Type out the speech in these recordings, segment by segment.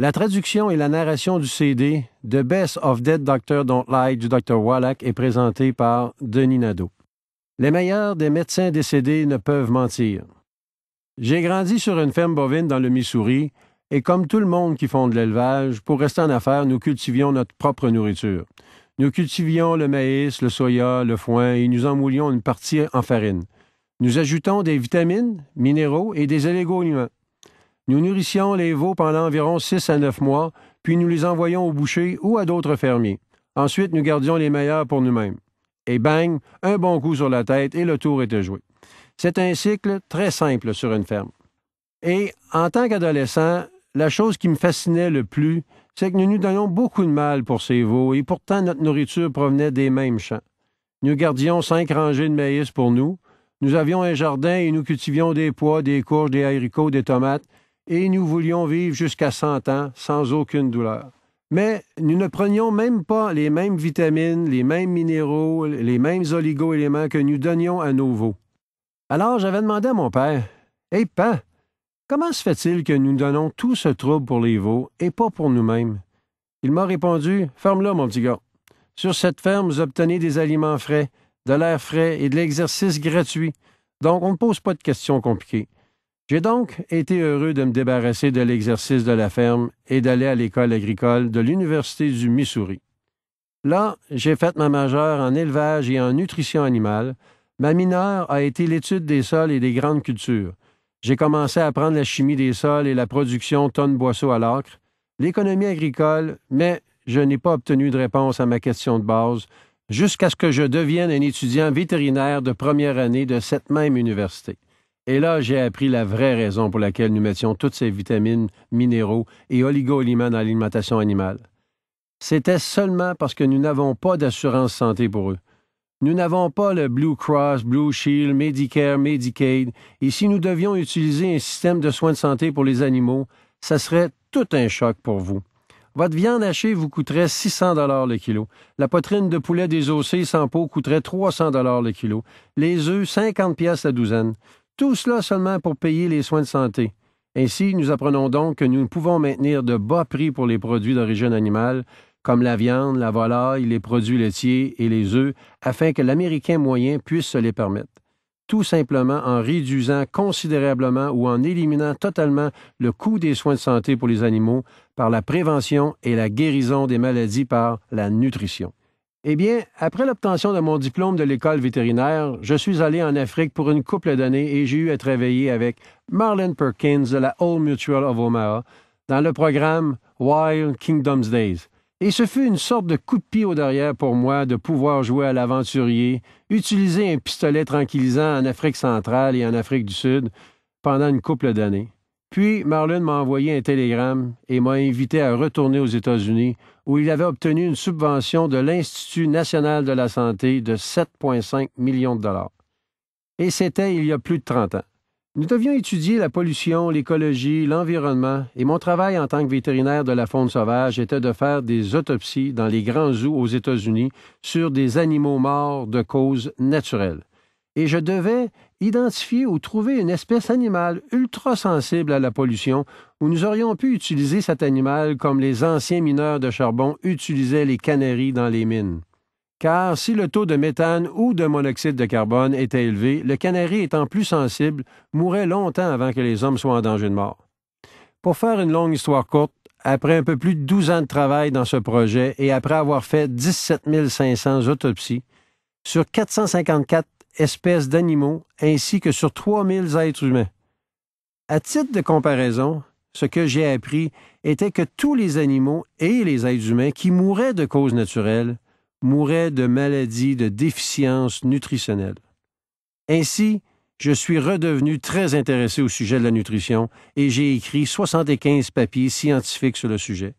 La traduction et la narration du CD « The Best of Dead Doctor Don't Lie » du Dr. Wallach est présentée par Denis Nadeau. Les meilleurs des médecins décédés ne peuvent mentir. J'ai grandi sur une ferme bovine dans le Missouri et comme tout le monde qui font de l'élevage, pour rester en affaires, nous cultivions notre propre nourriture. Nous cultivions le maïs, le soya, le foin et nous en moulions une partie en farine. Nous ajoutons des vitamines, minéraux et des oligo-éléments. Nous nourrissions les veaux pendant environ 6 à 9 mois, puis nous les envoyions au boucher ou à d'autres fermiers. Ensuite, nous gardions les meilleurs pour nous-mêmes. Et bang, un bon coup sur la tête et le tour était joué. C'est un cycle très simple sur une ferme. Et en tant qu'adolescent, la chose qui me fascinait le plus, c'est que nous nous donnions beaucoup de mal pour ces veaux et pourtant notre nourriture provenait des mêmes champs. Nous gardions 5 rangées de maïs pour nous. Nous avions un jardin et nous cultivions des pois, des courges, des haricots, des tomates et nous voulions vivre jusqu'à 100 ans sans aucune douleur. Mais nous ne prenions même pas les mêmes vitamines, les mêmes minéraux, les mêmes oligo-éléments que nous donnions à nos veaux. Alors j'avais demandé à mon père, « Hey, Pa, comment se fait-il que nous donnons tout ce trouble pour les veaux et pas pour nous-mêmes? » Il m'a répondu, « Ferme-là, mon petit gars. Sur cette ferme, vous obtenez des aliments frais, de l'air frais et de l'exercice gratuit. Donc, on ne pose pas de questions compliquées. » J'ai donc été heureux de me débarrasser de l'exercice de la ferme et d'aller à l'école agricole de l'Université du Missouri. Là, j'ai fait ma majeure en élevage et en nutrition animale. Ma mineure a été l'étude des sols et des grandes cultures. J'ai commencé à apprendre la chimie des sols et la production tonnes-boisseaux à l'acre, l'économie agricole, mais je n'ai pas obtenu de réponse à ma question de base jusqu'à ce que je devienne un étudiant vétérinaire de première année de cette même université. Et là, j'ai appris la vraie raison pour laquelle nous mettions toutes ces vitamines, minéraux et oligo-éléments dans l'alimentation animale. C'était seulement parce que nous n'avons pas d'assurance santé pour eux. Nous n'avons pas le Blue Cross, Blue Shield, Medicare, Medicaid, et si nous devions utiliser un système de soins de santé pour les animaux, ça serait tout un choc pour vous. Votre viande hachée vous coûterait 600 $ le kilo. La poitrine de poulet désossée sans peau coûterait 300 $ le kilo. Les œufs, 50 pièces la douzaine. Tout cela seulement pour payer les soins de santé. Ainsi, nous apprenons donc que nous pouvons maintenir de bas prix pour les produits d'origine animale, comme la viande, la volaille, les produits laitiers et les œufs, afin que l'Américain moyen puisse se les permettre. Tout simplement en réduisant considérablement ou en éliminant totalement le coût des soins de santé pour les animaux par la prévention et la guérison des maladies par la nutrition. Eh bien, après l'obtention de mon diplôme de l'école vétérinaire, je suis allé en Afrique pour une couple d'années et j'ai eu à travailler avec Marlin Perkins de la Old Mutual of Omaha dans le programme Wild Kingdoms Days. Et ce fut une sorte de coup de pied au derrière pour moi de pouvoir jouer à l'aventurier, utiliser un pistolet tranquillisant en Afrique centrale et en Afrique du Sud pendant une couple d'années. Puis, Marlon m'a envoyé un télégramme et m'a invité à retourner aux États-Unis où il avait obtenu une subvention de l'Institut national de la santé de 7,5 millions de dollars. Et c'était il y a plus de 30 ans. Nous devions étudier la pollution, l'écologie, l'environnement, et mon travail en tant que vétérinaire de la faune sauvage était de faire des autopsies dans les grands zoos aux États-Unis sur des animaux morts de cause naturelle. Et je devais identifier ou trouver une espèce animale ultra sensible à la pollution où nous aurions pu utiliser cet animal comme les anciens mineurs de charbon utilisaient les canaris dans les mines. Car si le taux de méthane ou de monoxyde de carbone était élevé, le canari étant plus sensible, mourait longtemps avant que les hommes soient en danger de mort. Pour faire une longue histoire courte, après un peu plus de 12 ans de travail dans ce projet et après avoir fait 17 500 autopsies sur 454 espèces d'animaux ainsi que sur 3000 êtres humains. À titre de comparaison, ce que j'ai appris était que tous les animaux et les êtres humains qui mouraient de cause naturelle mouraient de maladies de déficience nutritionnelle. Ainsi, je suis redevenu très intéressé au sujet de la nutrition et j'ai écrit 75 papiers scientifiques sur le sujet.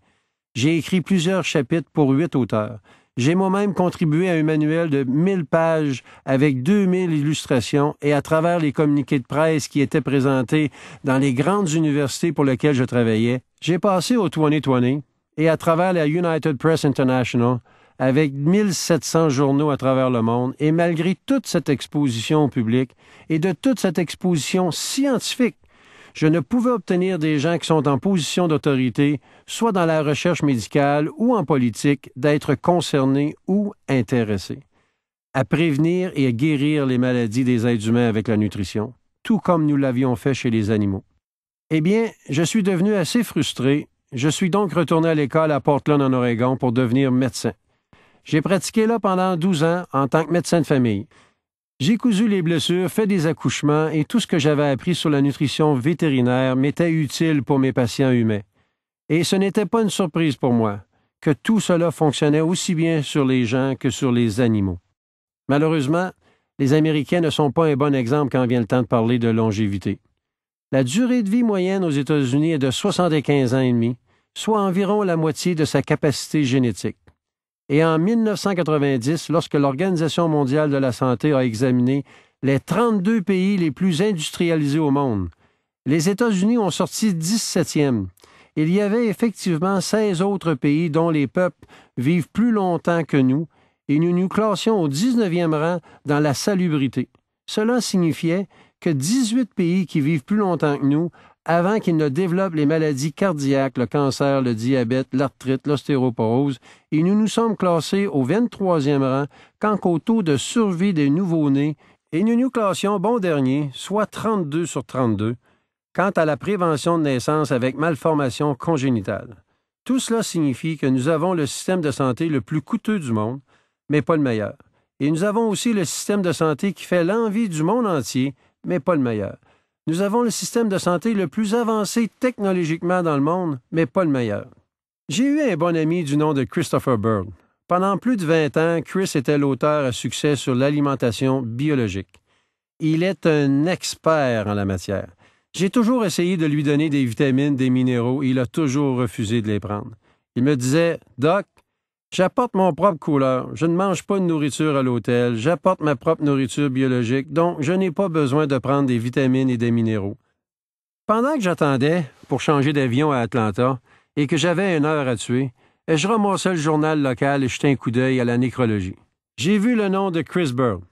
J'ai écrit plusieurs chapitres pour 8 auteurs. J'ai moi-même contribué à un manuel de 1000 pages avec 2000 illustrations et à travers les communiqués de presse qui étaient présentés dans les grandes universités pour lesquelles je travaillais, j'ai passé au 2020 et à travers la United Press International avec 1700 journaux à travers le monde et malgré toute cette exposition au public et de toute cette exposition scientifique, Je ne pouvais obtenir des gens qui sont en position d'autorité, soit dans la recherche médicale ou en politique, d'être concernés ou intéressés à prévenir et à guérir les maladies des êtres humains avec la nutrition, tout comme nous l'avions fait chez les animaux. Eh bien, je suis devenu assez frustré. Je suis donc retourné à l'école à Portland, en Oregon, pour devenir médecin. J'ai pratiqué là pendant 12 ans en tant que médecin de famille. J'ai cousu les blessures, fait des accouchements et tout ce que j'avais appris sur la nutrition vétérinaire m'était utile pour mes patients humains. Et ce n'était pas une surprise pour moi que tout cela fonctionnait aussi bien sur les gens que sur les animaux. Malheureusement, les Américains ne sont pas un bon exemple quand vient le temps de parler de longévité. La durée de vie moyenne aux États-Unis est de 75 ans et demi, soit environ la moitié de sa capacité génétique. Et en 1990, lorsque l'Organisation mondiale de la santé a examiné les 32 pays les plus industrialisés au monde, les États-Unis ont sorti 17e. Il y avait effectivement 16 autres pays dont les peuples vivent plus longtemps que nous, et nous nous classions au 19e rang dans la salubrité. Cela signifiait que 18 pays qui vivent plus longtemps que nous avant qu'ils ne développent les maladies cardiaques, le cancer, le diabète, l'arthrite, l'ostéoporose, et nous nous sommes classés au 23e rang quant au taux de survie des nouveau-nés, et nous nous classions bon dernier, soit 32 sur 32, quant à la prévention de naissance avec malformation congénitale. Tout cela signifie que nous avons le système de santé le plus coûteux du monde, mais pas le meilleur. Et nous avons aussi le système de santé qui fait l'envie du monde entier, mais pas le meilleur. Nous avons le système de santé le plus avancé technologiquement dans le monde, mais pas le meilleur. J'ai eu un bon ami du nom de Christopher Bird. Pendant plus de 20 ans, Chris était l'auteur à succès sur l'alimentation biologique. Il est un expert en la matière. J'ai toujours essayé de lui donner des vitamines, des minéraux, et il a toujours refusé de les prendre. Il me disait « Doc, j'apporte mon propre couleur. Je ne mange pas de nourriture à l'hôtel. J'apporte ma propre nourriture biologique, donc je n'ai pas besoin de prendre des vitamines et des minéraux. » Pendant que j'attendais pour changer d'avion à Atlanta et que j'avais 1 heure à tuer, je ramassais le journal local et jetais un coup d'œil à la nécrologie. J'ai vu le nom de Chris Bird.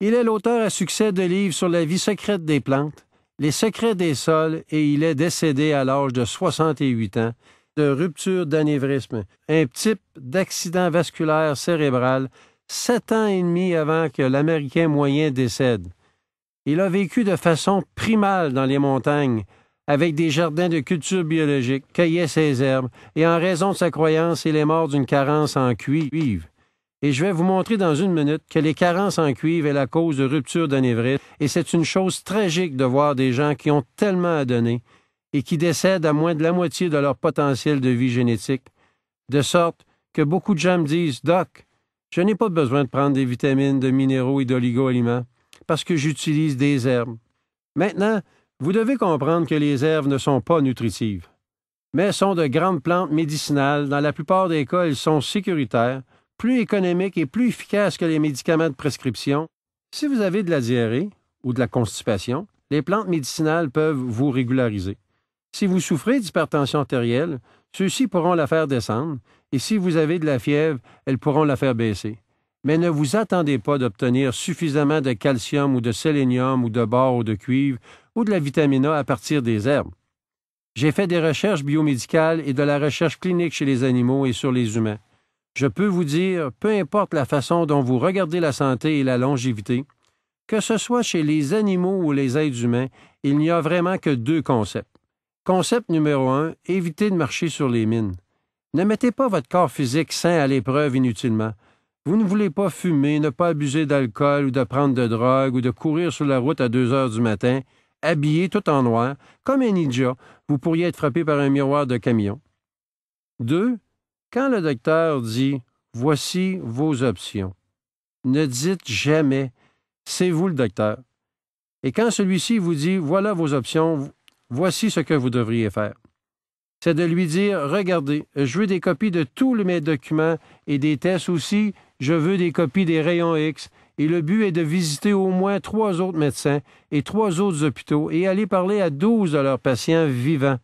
Il est l'auteur à succès de livres sur la vie secrète des plantes, les secrets des sols, et il est décédé à l'âge de 68 ans de rupture d'anévrisme, un type d'accident vasculaire cérébral 7 ans et demi avant que l'Américain moyen décède. Il a vécu de façon primale dans les montagnes, avec des jardins de culture biologique, cueillait ses herbes, et en raison de sa croyance, il est mort d'une carence en cuivre. Et je vais vous montrer dans 1 minute que les carences en cuivre est la cause de rupture d'anévrisme, et c'est une chose tragique de voir des gens qui ont tellement à donner et qui décèdent à moins de la moitié de leur potentiel de vie génétique, de sorte que beaucoup de gens me disent « Doc, je n'ai pas besoin de prendre des vitamines, de minéraux et d'oligo-aliments parce que j'utilise des herbes. » Maintenant, vous devez comprendre que les herbes ne sont pas nutritives, mais sont de grandes plantes médicinales. Dans la plupart des cas, elles sont sécuritaires, plus économiques et plus efficaces que les médicaments de prescription. Si vous avez de la diarrhée ou de la constipation, les plantes médicinales peuvent vous régulariser. Si vous souffrez d'hypertension artérielle, ceux-ci pourront la faire descendre, et si vous avez de la fièvre, elles pourront la faire baisser. Mais ne vous attendez pas d'obtenir suffisamment de calcium ou de sélénium ou de bore ou de cuivre ou de la vitamine A à partir des herbes. J'ai fait des recherches biomédicales et de la recherche clinique chez les animaux et sur les humains. Je peux vous dire, peu importe la façon dont vous regardez la santé et la longévité, que ce soit chez les animaux ou les êtres humains, il n'y a vraiment que 2 concepts. Concept numéro 1, évitez de marcher sur les mines. Ne mettez pas votre corps physique sain à l'épreuve inutilement. Vous ne voulez pas fumer, ne pas abuser d'alcool ou de prendre de drogue ou de courir sur la route à 2 heures du matin, habillé tout en noir, comme un ninja. Vous pourriez être frappé par un miroir de camion. 2. Quand le docteur dit « Voici vos options », ne dites jamais « C'est vous le docteur ». Et quand celui-ci vous dit « Voilà vos options », voici ce que vous devriez faire. C'est de lui dire « Regardez, je veux des copies de tous mes documents et des tests aussi, je veux des copies des rayons X, et le but est de visiter au moins 3 autres médecins et 3 autres hôpitaux et aller parler à 12 de leurs patients vivants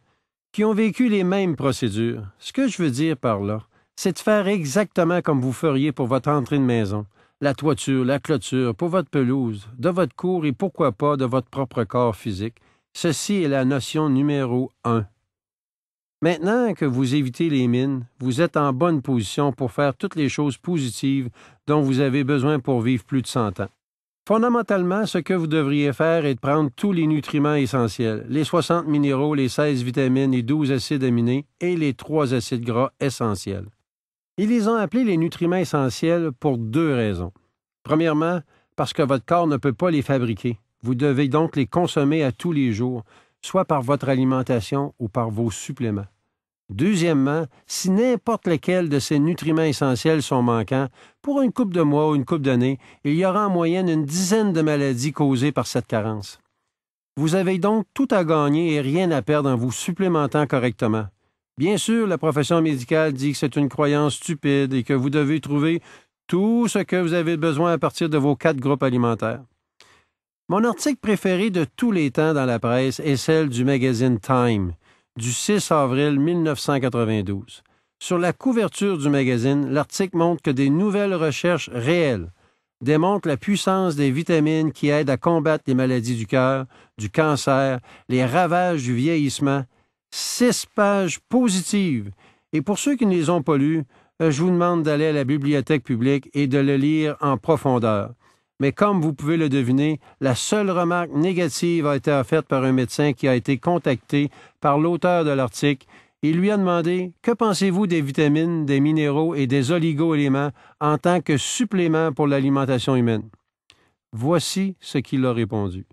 qui ont vécu les mêmes procédures. Ce que je veux dire par là, c'est de faire exactement comme vous feriez pour votre entrée de maison, la toiture, la clôture, pour votre pelouse, de votre cour et pourquoi pas de votre propre corps physique. Ceci est la notion numéro 1. Maintenant que vous évitez les mines, vous êtes en bonne position pour faire toutes les choses positives dont vous avez besoin pour vivre plus de 100 ans. Fondamentalement, ce que vous devriez faire est de prendre tous les nutriments essentiels, les 60 minéraux, les 16 vitamines, les 12 acides aminés et les 3 acides gras essentiels. Ils les ont appelés les nutriments essentiels pour 2 raisons. Premièrement, parce que votre corps ne peut pas les fabriquer. Vous devez donc les consommer à tous les jours, soit par votre alimentation ou par vos suppléments. Deuxièmement, si n'importe lequel de ces nutriments essentiels sont manquants, pour une couple de mois ou une couple d'années, il y aura en moyenne une dizaine de maladies causées par cette carence. Vous avez donc tout à gagner et rien à perdre en vous supplémentant correctement. Bien sûr, la profession médicale dit que c'est une croyance stupide et que vous devez trouver tout ce que vous avez besoin à partir de vos 4 groupes alimentaires. Mon article préféré de tous les temps dans la presse est celle du magazine Time, du 6 avril 1992. Sur la couverture du magazine, l'article montre que des nouvelles recherches réelles démontrent la puissance des vitamines qui aident à combattre les maladies du cœur, du cancer, les ravages du vieillissement. 6 pages positives. Et pour ceux qui ne les ont pas lues, je vous demande d'aller à la bibliothèque publique et de le lire en profondeur. Mais comme vous pouvez le deviner, la seule remarque négative a été faite par un médecin qui a été contacté par l'auteur de l'article. Il lui a demandé « Que pensez-vous des vitamines, des minéraux et des oligo-éléments en tant que supplément pour l'alimentation humaine? » Voici ce qu'il a répondu.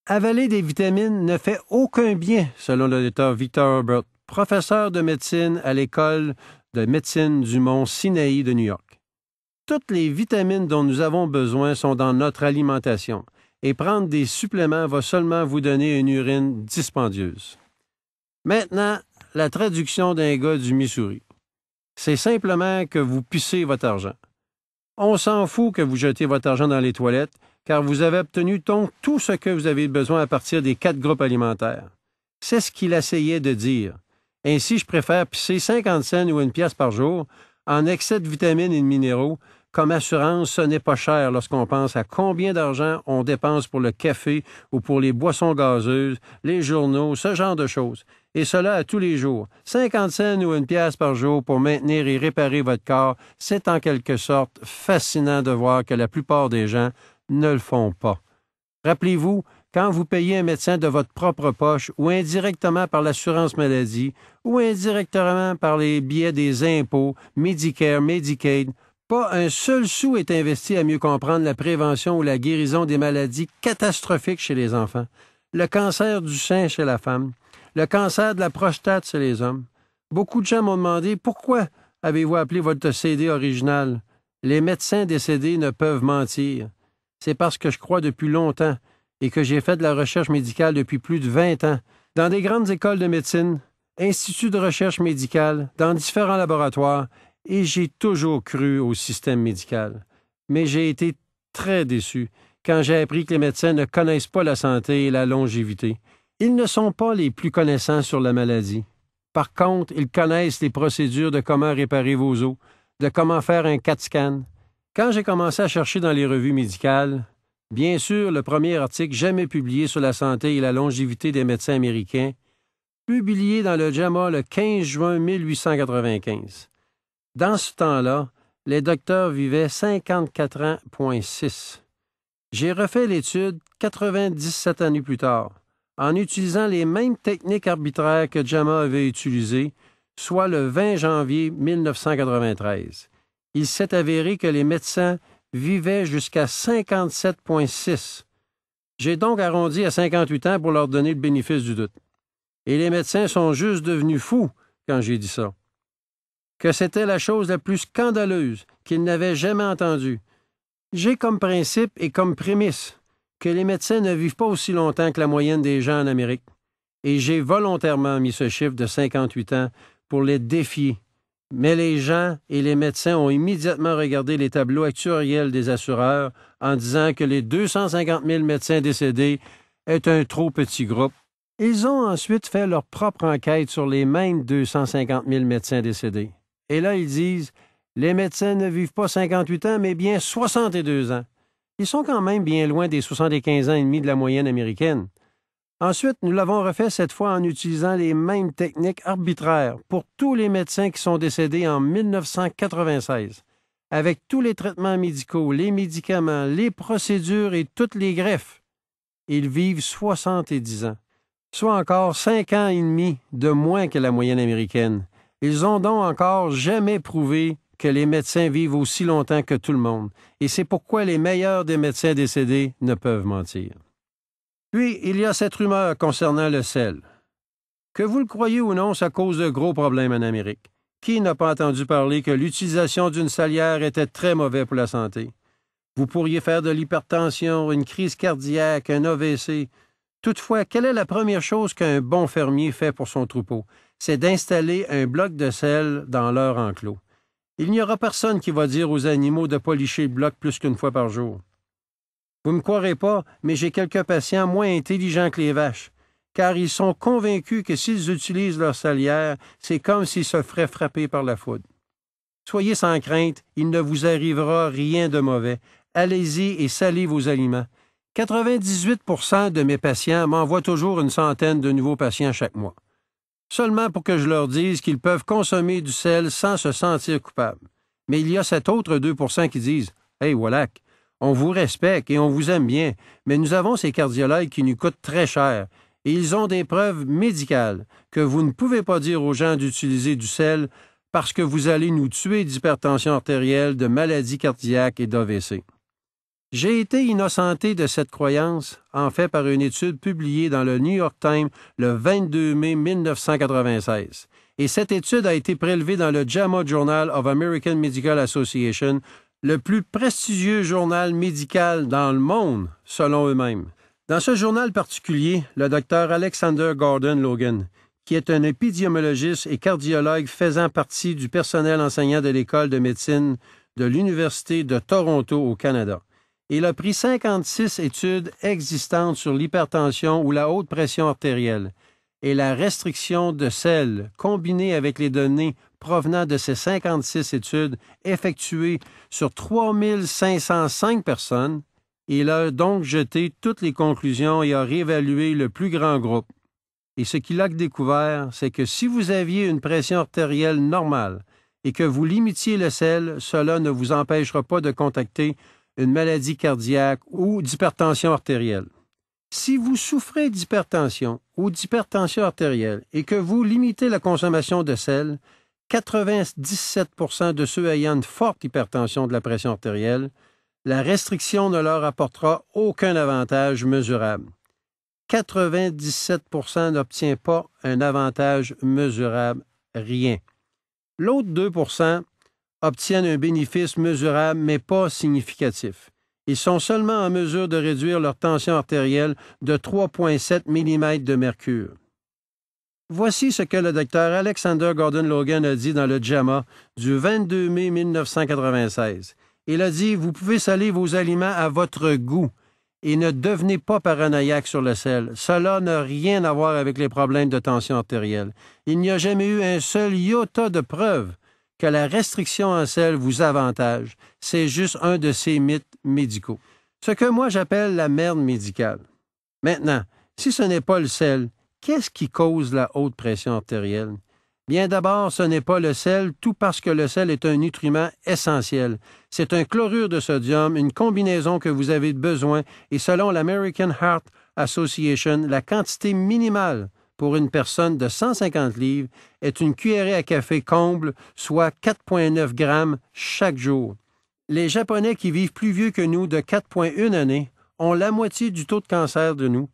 Avaler des vitamines ne fait aucun bien, selon le docteur Victor Herbert, professeur de médecine à l'École de médecine du Mont Sinaï de New York. Toutes les vitamines dont nous avons besoin sont dans notre alimentation, et prendre des suppléments va seulement vous donner une urine dispendieuse. Maintenant, la traduction d'un gars du Missouri. C'est simplement que vous pissez votre argent. On s'en fout que vous jetez votre argent dans les toilettes, car vous avez obtenu donc tout ce que vous avez besoin à partir des 4 groupes alimentaires. C'est ce qu'il essayait de dire. Ainsi, je préfère pisser 50 cents ou 1 pièce par jour en excès de vitamines et de minéraux. Comme assurance, ce n'est pas cher lorsqu'on pense à combien d'argent on dépense pour le café ou pour les boissons gazeuses, les journaux, ce genre de choses. Et cela à tous les jours. 50 cents ou 1 pièce par jour pour maintenir et réparer votre corps, c'est en quelque sorte fascinant de voir que la plupart des gens ne le font pas. Rappelez-vous, quand vous payez un médecin de votre propre poche ou indirectement par l'assurance maladie ou indirectement par les biais des impôts, Medicare, Medicaid, pas un seul sou est investi à mieux comprendre la prévention ou la guérison des maladies catastrophiques chez les enfants, le cancer du sein chez la femme, le cancer de la prostate chez les hommes. Beaucoup de gens m'ont demandé « Pourquoi avez-vous appelé votre CD original? » Les médecins décédés ne peuvent mentir. C'est parce que je crois depuis longtemps et que j'ai fait de la recherche médicale depuis plus de 20 ans, dans des grandes écoles de médecine, instituts de recherche médicale, dans différents laboratoires, et j'ai toujours cru au système médical. Mais j'ai été très déçu quand j'ai appris que les médecins ne connaissent pas la santé et la longévité. Ils ne sont pas les plus connaissants sur la maladie. Par contre, ils connaissent les procédures de comment réparer vos os, de comment faire un CAT scan. Quand j'ai commencé à chercher dans les revues médicales, bien sûr, le premier article jamais publié sur la santé et la longévité des médecins américains, publié dans le JAMA le 15 juin 1895. Dans ce temps-là, les docteurs vivaient 54 ans,6. J'ai refait l'étude 97 années plus tard, en utilisant les mêmes techniques arbitraires que JAMA avait utilisées, soit le 20 janvier 1993. Il s'est avéré que les médecins vivaient jusqu'à 57,6. J'ai donc arrondi à 58 ans pour leur donner le bénéfice du doute. Et les médecins sont juste devenus fous quand j'ai dit ça. Que c'était la chose la plus scandaleuse qu'ils n'avaient jamais entendue. J'ai comme principe et comme prémisse que les médecins ne vivent pas aussi longtemps que la moyenne des gens en Amérique. Et j'ai volontairement mis ce chiffre de 58 ans pour les défier. Mais les gens et les médecins ont immédiatement regardé les tableaux actuariels des assureurs en disant que les 250 000 médecins décédés est un trop petit groupe. Ils ont ensuite fait leur propre enquête sur les mêmes 250 000 médecins décédés. Et là, ils disent « Les médecins ne vivent pas 58 ans, mais bien 62 ans. » Ils sont quand même bien loin des 75 ans et demi de la moyenne américaine. Ensuite, nous l'avons refait cette fois en utilisant les mêmes techniques arbitraires pour tous les médecins qui sont décédés en 1996, avec tous les traitements médicaux, les médicaments, les procédures et toutes les greffes. Ils vivent 70 ans, soit encore 5 ans et demi de moins que la moyenne américaine. Ils ont donc encore jamais prouvé que les médecins vivent aussi longtemps que tout le monde, et c'est pourquoi les meilleurs des médecins décédés ne peuvent mentir. Puis, il y a cette rumeur concernant le sel. Que vous le croyez ou non, ça cause de gros problèmes en Amérique. Qui n'a pas entendu parler que l'utilisation d'une salière était très mauvais pour la santé? Vous pourriez faire de l'hypertension, une crise cardiaque, un AVC. Toutefois, quelle est la première chose qu'un bon fermier fait pour son troupeau? C'est d'installer un bloc de sel dans leur enclos. Il n'y aura personne qui va dire aux animaux de policher le bloc plus qu'une fois par jour. Vous ne me croirez pas, mais j'ai quelques patients moins intelligents que les vaches, car ils sont convaincus que s'ils utilisent leur salière, c'est comme s'ils se feraient frapper par la foudre. Soyez sans crainte, il ne vous arrivera rien de mauvais. Allez-y et salez vos aliments. 98% de mes patients m'envoient toujours une centaine de nouveaux patients chaque mois, seulement pour que je leur dise qu'ils peuvent consommer du sel sans se sentir coupables. Mais il y a cet autre 2% qui disent « Hey, Wallach, on vous respecte et on vous aime bien, mais nous avons ces cardiologues qui nous coûtent très cher et ils ont des preuves médicales que vous ne pouvez pas dire aux gens d'utiliser du sel parce que vous allez nous tuer d'hypertension artérielle, de maladies cardiaques et d'AVC. » J'ai été innocenté de cette croyance, en fait par une étude publiée dans le New York Times le 22 mai 1996. Et cette étude a été prélevée dans le JAMA Journal of American Medical Association, le plus prestigieux journal médical dans le monde, selon eux-mêmes. Dans ce journal particulier, le docteur Alexander Gordon Logan, qui est un épidémiologiste et cardiologue faisant partie du personnel enseignant de l'École de médecine de l'Université de Toronto au Canada. Il a pris 56 études existantes sur l'hypertension ou la haute pression artérielle et la restriction de sel, combinée avec les données provenant de ces 56 études effectuées sur 3505 personnes. Il a donc jeté toutes les conclusions et a réévalué le plus grand groupe. Et ce qu'il a découvert, c'est que si vous aviez une pression artérielle normale et que vous limitiez le sel, cela ne vous empêchera pas de contracter une maladie cardiaque ou d'hypertension artérielle. Si vous souffrez d'hypertension ou d'hypertension artérielle et que vous limitez la consommation de sel, 97% de ceux ayant une forte hypertension de la pression artérielle, la restriction ne leur apportera aucun avantage mesurable. 97% n'obtient pas un avantage mesurable, rien. L'autre 2% obtiennent un bénéfice mesurable mais pas significatif. Ils sont seulement en mesure de réduire leur tension artérielle de 3,7 mm de mercure. Voici ce que le docteur Alexander Gordon Logan a dit dans le JAMA du 22 mai 1996. Il a dit « Vous pouvez saler vos aliments à votre goût et ne devenez pas paranoïaque sur le sel. Cela n'a rien à voir avec les problèmes de tension artérielle. Il n'y a jamais eu un seul iota de preuve que la restriction en sel vous avantage. C'est juste un de ces mythes médicaux. Ce que moi j'appelle la merde médicale. Maintenant, si ce n'est pas le sel, qu'est-ce qui cause la haute pression artérielle? Bien d'abord, ce n'est pas le sel, tout parce que le sel est un nutriment essentiel. C'est un chlorure de sodium, une combinaison que vous avez besoin, et selon l'American Heart Association, la quantité minimale pour une personne de 150 livres est une cuillerée à café comble, soit 4,9 grammes chaque jour. Les Japonais qui vivent plus vieux que nous de 4,1 années ont la moitié du taux de cancer de nous.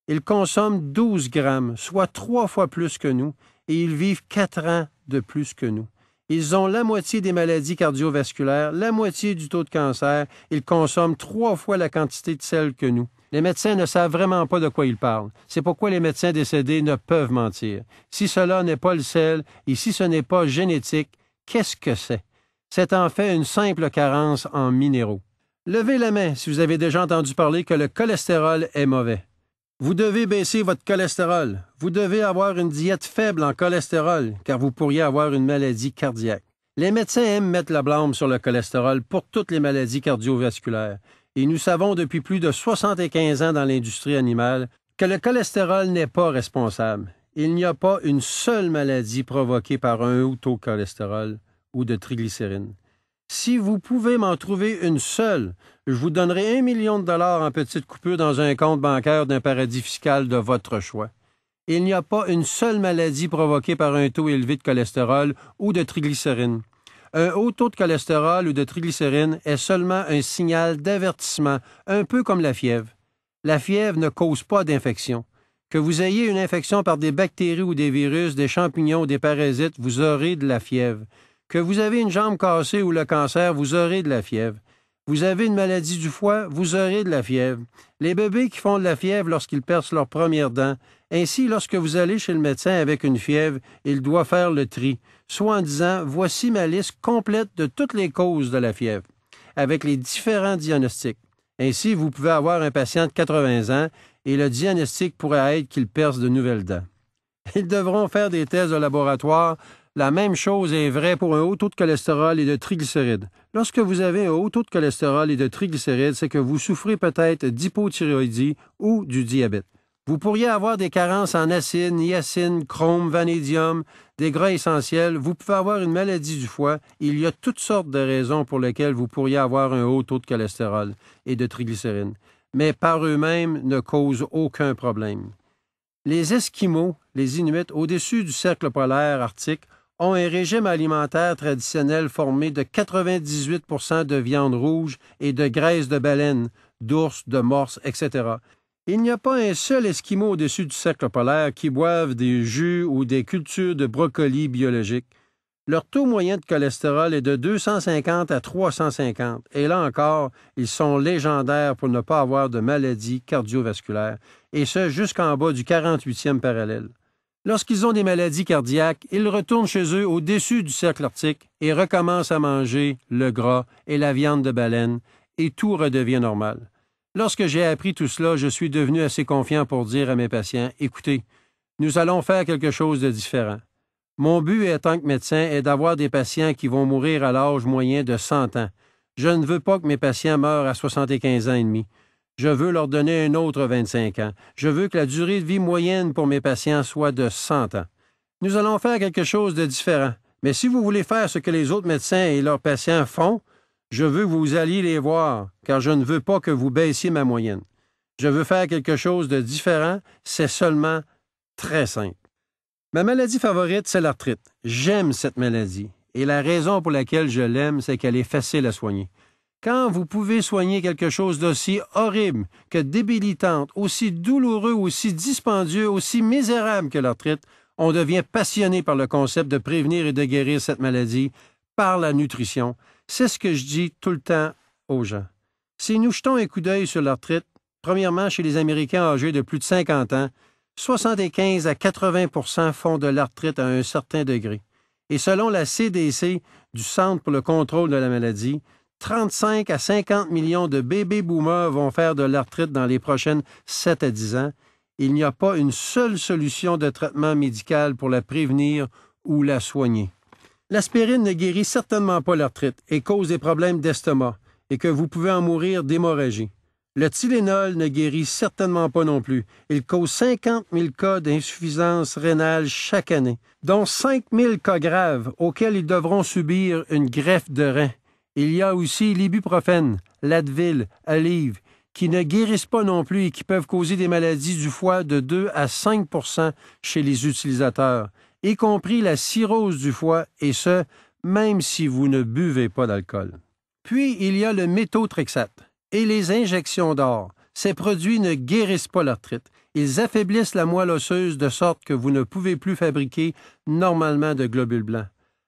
Ils consomment 12 grammes, soit 3 fois plus que nous, et ils vivent 4 ans de plus que nous. Ils ont la moitié des maladies cardiovasculaires, la moitié du taux de cancer. Ils consomment 3 fois la quantité de sel que nous. Les médecins ne savent vraiment pas de quoi ils parlent. C'est pourquoi les médecins décédés ne peuvent mentir. Si cela n'est pas le sel et si ce n'est pas génétique, qu'est-ce que c'est? C'est en fait une simple carence en minéraux. Levez la main si vous avez déjà entendu parler que le cholestérol est mauvais. Vous devez baisser votre cholestérol. Vous devez avoir une diète faible en cholestérol, car vous pourriez avoir une maladie cardiaque. Les médecins aiment mettre la blâme sur le cholestérol pour toutes les maladies cardiovasculaires. Et nous savons depuis plus de 75 ans dans l'industrie animale que le cholestérol n'est pas responsable. Il n'y a pas une seule maladie provoquée par un haut taux de cholestérol ou de triglycérines. Si vous pouvez m'en trouver une seule, je vous donnerai 1 million de dollars en petites coupures dans un compte bancaire d'un paradis fiscal de votre choix. Il n'y a pas une seule maladie provoquée par un taux élevé de cholestérol ou de triglycérines. Un haut taux de cholestérol ou de triglycérines est seulement un signal d'avertissement, un peu comme la fièvre. La fièvre ne cause pas d'infection. Que vous ayez une infection par des bactéries ou des virus, des champignons ou des parasites, vous aurez de la fièvre. Que vous avez une jambe cassée ou le cancer, vous aurez de la fièvre. Vous avez une maladie du foie, vous aurez de la fièvre. Les bébés qui font de la fièvre lorsqu'ils percent leurs premières dents. Ainsi, lorsque vous allez chez le médecin avec une fièvre, il doit faire le tri, soit en disant « Voici ma liste complète de toutes les causes de la fièvre », avec les différents diagnostics. Ainsi, vous pouvez avoir un patient de 80 ans et le diagnostic pourrait être qu'il perce de nouvelles dents. Ils devront faire des tests de laboratoire. La même chose est vraie pour un haut taux de cholestérol et de triglycérides. Lorsque vous avez un haut taux de cholestérol et de triglycérides, c'est que vous souffrez peut-être d'hypothyroïdie ou du diabète. Vous pourriez avoir des carences en acide, niacine, chrome, vanadium, des gras essentiels. Vous pouvez avoir une maladie du foie. Il y a toutes sortes de raisons pour lesquelles vous pourriez avoir un haut taux de cholestérol et de triglycérides, mais par eux-mêmes ne causent aucun problème. Les Esquimaux, les Inuits, au-dessus du cercle polaire arctique, ont un régime alimentaire traditionnel formé de 98 % de viande rouge et de graisse de baleine, d'ours, de morse, etc. Il n'y a pas un seul Esquimau au-dessus du cercle polaire qui boive des jus ou des cultures de brocolis biologiques. Leur taux moyen de cholestérol est de 250 à 350, et là encore, ils sont légendaires pour ne pas avoir de maladies cardiovasculaires, et ce jusqu'en bas du 48e parallèle. Lorsqu'ils ont des maladies cardiaques, ils retournent chez eux au-dessus du cercle arctique et recommencent à manger le gras et la viande de baleine, et tout redevient normal. Lorsque j'ai appris tout cela, je suis devenu assez confiant pour dire à mes patients, « Écoutez, nous allons faire quelque chose de différent. Mon but en tant que médecin est d'avoir des patients qui vont mourir à l'âge moyen de 100 ans. Je ne veux pas que mes patients meurent à 75 ans et demi. Je veux leur donner un autre 25 ans. Je veux que la durée de vie moyenne pour mes patients soit de 100 ans. Nous allons faire quelque chose de différent. Mais si vous voulez faire ce que les autres médecins et leurs patients font, je veux que vous alliez les voir, car je ne veux pas que vous baissiez ma moyenne. Je veux faire quelque chose de différent, c'est seulement très simple. Ma maladie favorite, c'est l'arthrite. J'aime cette maladie. Et la raison pour laquelle je l'aime, c'est qu'elle est facile à soigner. Quand vous pouvez soigner quelque chose d'aussi horrible que débilitante, aussi douloureux, aussi dispendieux, aussi misérable que l'arthrite, on devient passionné par le concept de prévenir et de guérir cette maladie par la nutrition. C'est ce que je dis tout le temps aux gens. Si nous jetons un coup d'œil sur l'arthrite, premièrement, chez les Américains âgés de plus de 50 ans, 75 à 80 % font de l'arthrite à un certain degré. Et selon la CDC, du Centre pour le contrôle de la maladie, 35 à 50 millions de bébés boomers vont faire de l'arthrite dans les prochaines 7 à 10 ans. Il n'y a pas une seule solution de traitement médical pour la prévenir ou la soigner. L'aspirine ne guérit certainement pas l'arthrite et cause des problèmes d'estomac et que vous pouvez en mourir d'hémorragie. Le Tylenol ne guérit certainement pas non plus. Il cause 50 000 cas d'insuffisance rénale chaque année, dont 5 000 cas graves auxquels ils devront subir une greffe de rein. Il y a aussi l'ibuprofène, l'Advil, Aleve, qui ne guérissent pas non plus et qui peuvent causer des maladies du foie de 2 à 5 % chez les utilisateurs, y compris la cirrhose du foie, et ce, même si vous ne buvez pas d'alcool. Puis, il y a le méthotrexate et les injections d'or. Ces produits ne guérissent pas l'arthrite. Ils affaiblissent la moelle osseuse de sorte que vous ne pouvez plus fabriquer normalement de globules blancs.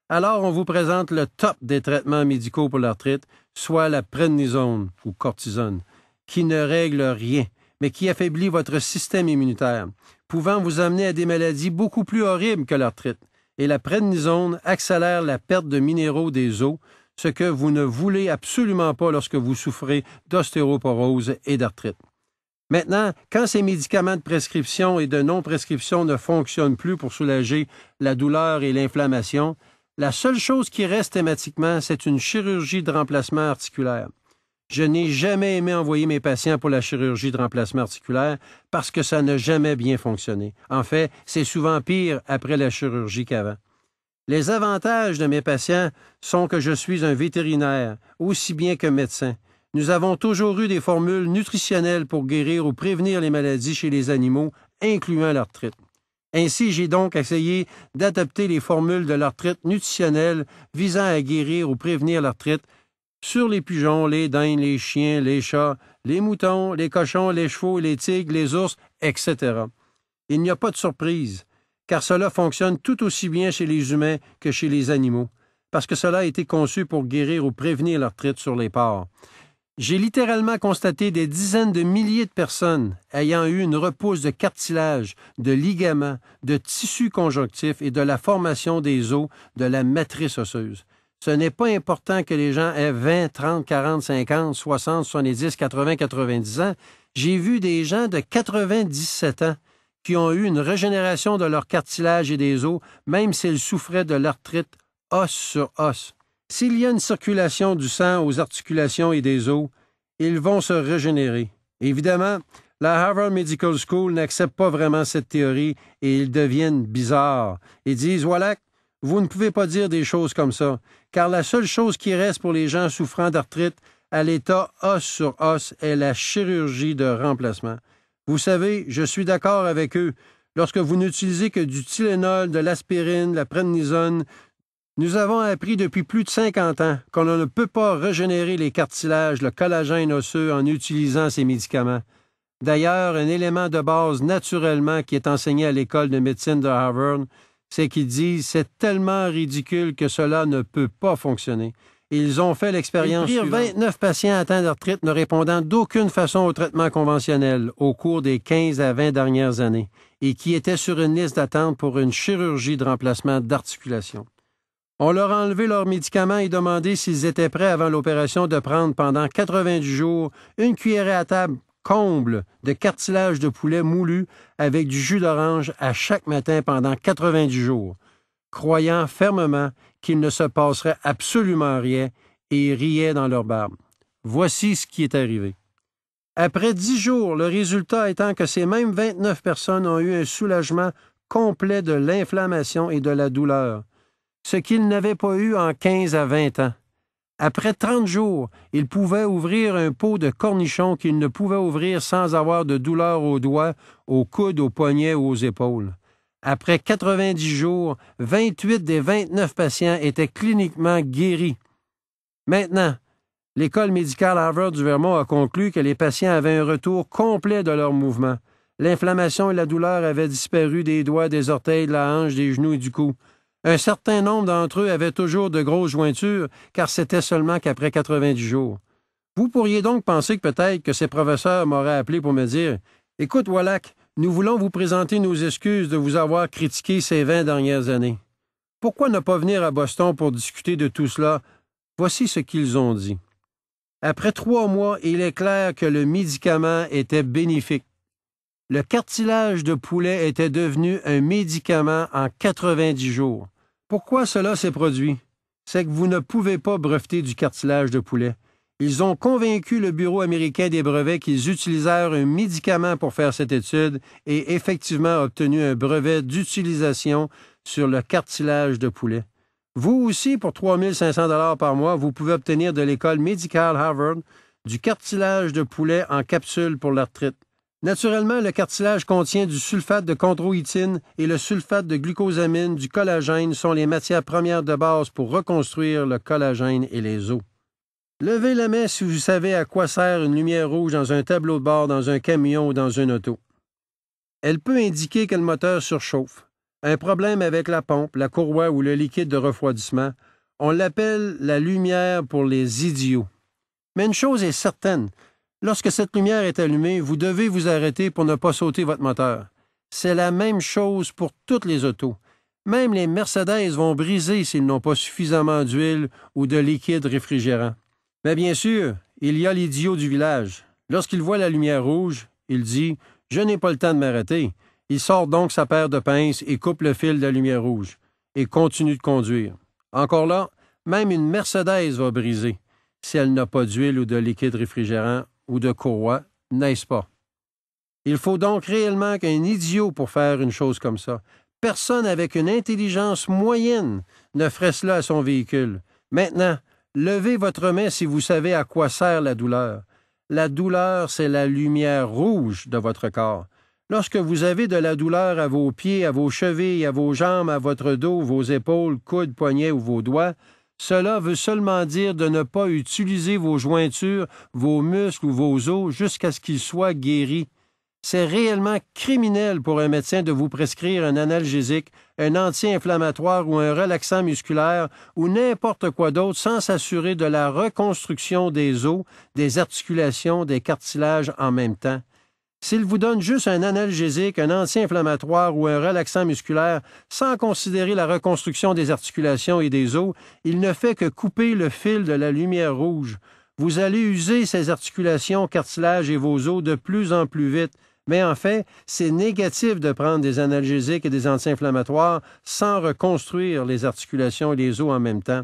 Alors, on vous présente le top des traitements médicaux pour l'arthrite, soit la prednisone ou cortisone, qui ne règle rien, mais qui affaiblit votre système immunitaire, pouvant vous amener à des maladies beaucoup plus horribles que l'arthrite. Et la prednisone accélère la perte de minéraux des os, ce que vous ne voulez absolument pas lorsque vous souffrez d'ostéoporose et d'arthrite. Maintenant, quand ces médicaments de prescription et de non-prescription ne fonctionnent plus pour soulager la douleur et l'inflammation, la seule chose qui reste thématiquement, c'est une chirurgie de remplacement articulaire. Je n'ai jamais aimé envoyer mes patients pour la chirurgie de remplacement articulaire parce que ça n'a jamais bien fonctionné. En fait, c'est souvent pire après la chirurgie qu'avant. Les avantages de mes patients sont que je suis un vétérinaire, aussi bien qu'un médecin. Nous avons toujours eu des formules nutritionnelles pour guérir ou prévenir les maladies chez les animaux, incluant l'arthrite. Ainsi, j'ai donc essayé d'adapter les formules de l'arthrite nutritionnelle visant à guérir ou prévenir l'arthrite sur les pigeons, les dindes, les chiens, les chats, les moutons, les cochons, les chevaux, les tigres, les ours, etc. Il n'y a pas de surprise, car cela fonctionne tout aussi bien chez les humains que chez les animaux, parce que cela a été conçu pour guérir ou prévenir l'arthrite sur les porcs. J'ai littéralement constaté des dizaines de milliers de personnes ayant eu une repousse de cartilage, de ligaments, de tissus conjonctifs et de la formation des os de la matrice osseuse. Ce n'est pas important que les gens aient 20, 30, 40, 50, 60, 70, 80, 90 ans. J'ai vu des gens de 97 ans qui ont eu une régénération de leur cartilage et des os, même s'ils souffraient de l'arthrite os sur os. S'il y a une circulation du sang aux articulations et des os, ils vont se régénérer. Évidemment, la Harvard Medical School n'accepte pas vraiment cette théorie et ils deviennent bizarres. Ils disent « Voilà, vous ne pouvez pas dire des choses comme ça, car la seule chose qui reste pour les gens souffrant d'arthrite à l'état os sur os est la chirurgie de remplacement. Vous savez, je suis d'accord avec eux. Lorsque vous n'utilisez que du Tylenol, de l'aspirine, la prednisone, nous avons appris depuis plus de 50 ans qu'on ne peut pas régénérer les cartilages, le collagène osseux en utilisant ces médicaments. D'ailleurs, un élément de base naturellement qui est enseigné à l'école de médecine de Harvard, c'est qu'ils disent « c'est tellement ridicule que cela ne peut pas fonctionner ». Ils ont fait l'expérience suivante. 29 patients atteints d'arthrite ne répondant d'aucune façon au traitement conventionnel au cours des 15 à 20 dernières années et qui étaient sur une liste d'attente pour une chirurgie de remplacement d'articulation. On leur a enlevé leurs médicaments et demandé s'ils étaient prêts avant l'opération de prendre pendant 90 jours une cuillerée à table comble de cartilage de poulet moulu avec du jus d'orange à chaque matin pendant 90 jours, croyant fermement qu'il ne se passerait absolument rien et ils riaient dans leur barbe. Voici ce qui est arrivé. Après 10 jours, le résultat étant que ces mêmes 29 personnes ont eu un soulagement complet de l'inflammation et de la douleur, ce qu'ils n'avaient pas eu en 15 à 20 ans. Après 30 jours, ils pouvaient ouvrir un pot de cornichons qu'ils ne pouvaient ouvrir sans avoir de douleur aux doigts, aux coudes, aux poignets ou aux épaules. Après 90 jours, 28 des 29 patients étaient cliniquement guéris. Maintenant, l'École médicale Harvard du Vermont a conclu que les patients avaient un retour complet de leur mouvement. L'inflammation et la douleur avaient disparu des doigts, des orteils, de la hanche, des genoux et du cou. Un certain nombre d'entre eux avaient toujours de grosses jointures, car c'était seulement qu'après 90 jours. Vous pourriez donc penser que peut-être que ces professeurs m'auraient appelé pour me dire « Écoute, Wallach, nous voulons vous présenter nos excuses de vous avoir critiqué ces 20 dernières années. Pourquoi ne pas venir à Boston pour discuter de tout cela? » Voici ce qu'ils ont dit. Après 3 mois, il est clair que le médicament était bénéfique. Le cartilage de poulet était devenu un médicament en 90 jours. Pourquoi cela s'est produit? C'est que vous ne pouvez pas breveter du cartilage de poulet. Ils ont convaincu le Bureau américain des brevets qu'ils utilisèrent un médicament pour faire cette étude et effectivement obtenu un brevet d'utilisation sur le cartilage de poulet. Vous aussi, pour 3 500 $ par mois, vous pouvez obtenir de l'École médicale Harvard du cartilage de poulet en capsule pour l'arthrite. Naturellement, le cartilage contient du sulfate de chondroïtine et le sulfate de glucosamine du collagène sont les matières premières de base pour reconstruire le collagène et les os. Levez la main si vous savez à quoi sert une lumière rouge dans un tableau de bord, dans un camion ou dans une auto. Elle peut indiquer que le moteur surchauffe. Un problème avec la pompe, la courroie ou le liquide de refroidissement. On l'appelle la lumière pour les idiots. Mais une chose est certaine, lorsque cette lumière est allumée, vous devez vous arrêter pour ne pas sauter votre moteur. C'est la même chose pour toutes les autos. Même les Mercedes vont briser s'ils n'ont pas suffisamment d'huile ou de liquide réfrigérant. Mais bien sûr, il y a l'idiot du village. Lorsqu'il voit la lumière rouge, il dit « Je n'ai pas le temps de m'arrêter ». Il sort donc sa paire de pinces et coupe le fil de la lumière rouge et continue de conduire. Encore là, même une Mercedes va briser. si elle n'a pas d'huile ou de liquide réfrigérant ou de courroie, n'est-ce pas? Il faut donc réellement qu'un idiot pour faire une chose comme ça. Personne avec une intelligence moyenne ne ferait cela à son véhicule. Maintenant, levez votre main si vous savez à quoi sert la douleur. La douleur, c'est la lumière rouge de votre corps. Lorsque vous avez de la douleur à vos pieds, à vos chevilles, à vos jambes, à votre dos, vos épaules, coudes, poignets ou vos doigts, cela veut seulement dire de ne pas utiliser vos jointures, vos muscles ou vos os jusqu'à ce qu'ils soient guéris. C'est réellement criminel pour un médecin de vous prescrire un analgésique, un anti-inflammatoire ou un relaxant musculaire ou n'importe quoi d'autre sans s'assurer de la reconstruction des os, des articulations, des cartilages en même temps. S'il vous donne juste un analgésique, un anti-inflammatoire ou un relaxant musculaire sans considérer la reconstruction des articulations et des os, il ne fait que couper le fil de la lumière rouge. Vous allez user ces articulations, cartilages et vos os de plus en plus vite. Mais en fait, c'est négatif de prendre des analgésiques et des anti-inflammatoires sans reconstruire les articulations et les os en même temps.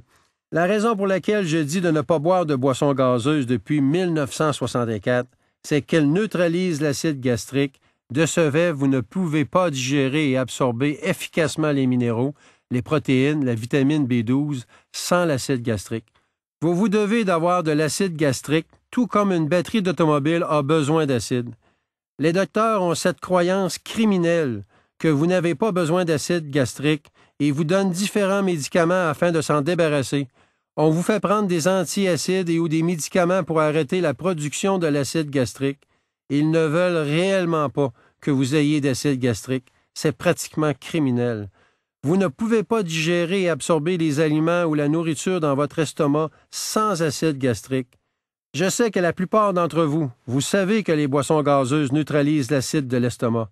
La raison pour laquelle je dis de ne pas boire de boissons gazeuses depuis 1964, c'est qu'elle neutralise l'acide gastrique. De ce fait, vous ne pouvez pas digérer et absorber efficacement les minéraux, les protéines, la vitamine B12 sans l'acide gastrique. Vous devez d'avoir de l'acide gastrique, tout comme une batterie d'automobile a besoin d'acide. Les docteurs ont cette croyance criminelle que vous n'avez pas besoin d'acide gastrique et vous donnent différents médicaments afin de s'en débarrasser. On vous fait prendre des antiacides ou des médicaments pour arrêter la production de l'acide gastrique. Ils ne veulent réellement pas que vous ayez d'acide gastrique. C'est pratiquement criminel. Vous ne pouvez pas digérer et absorber les aliments ou la nourriture dans votre estomac sans acide gastrique. Je sais que la plupart d'entre vous, vous savez que les boissons gazeuses neutralisent l'acide de l'estomac.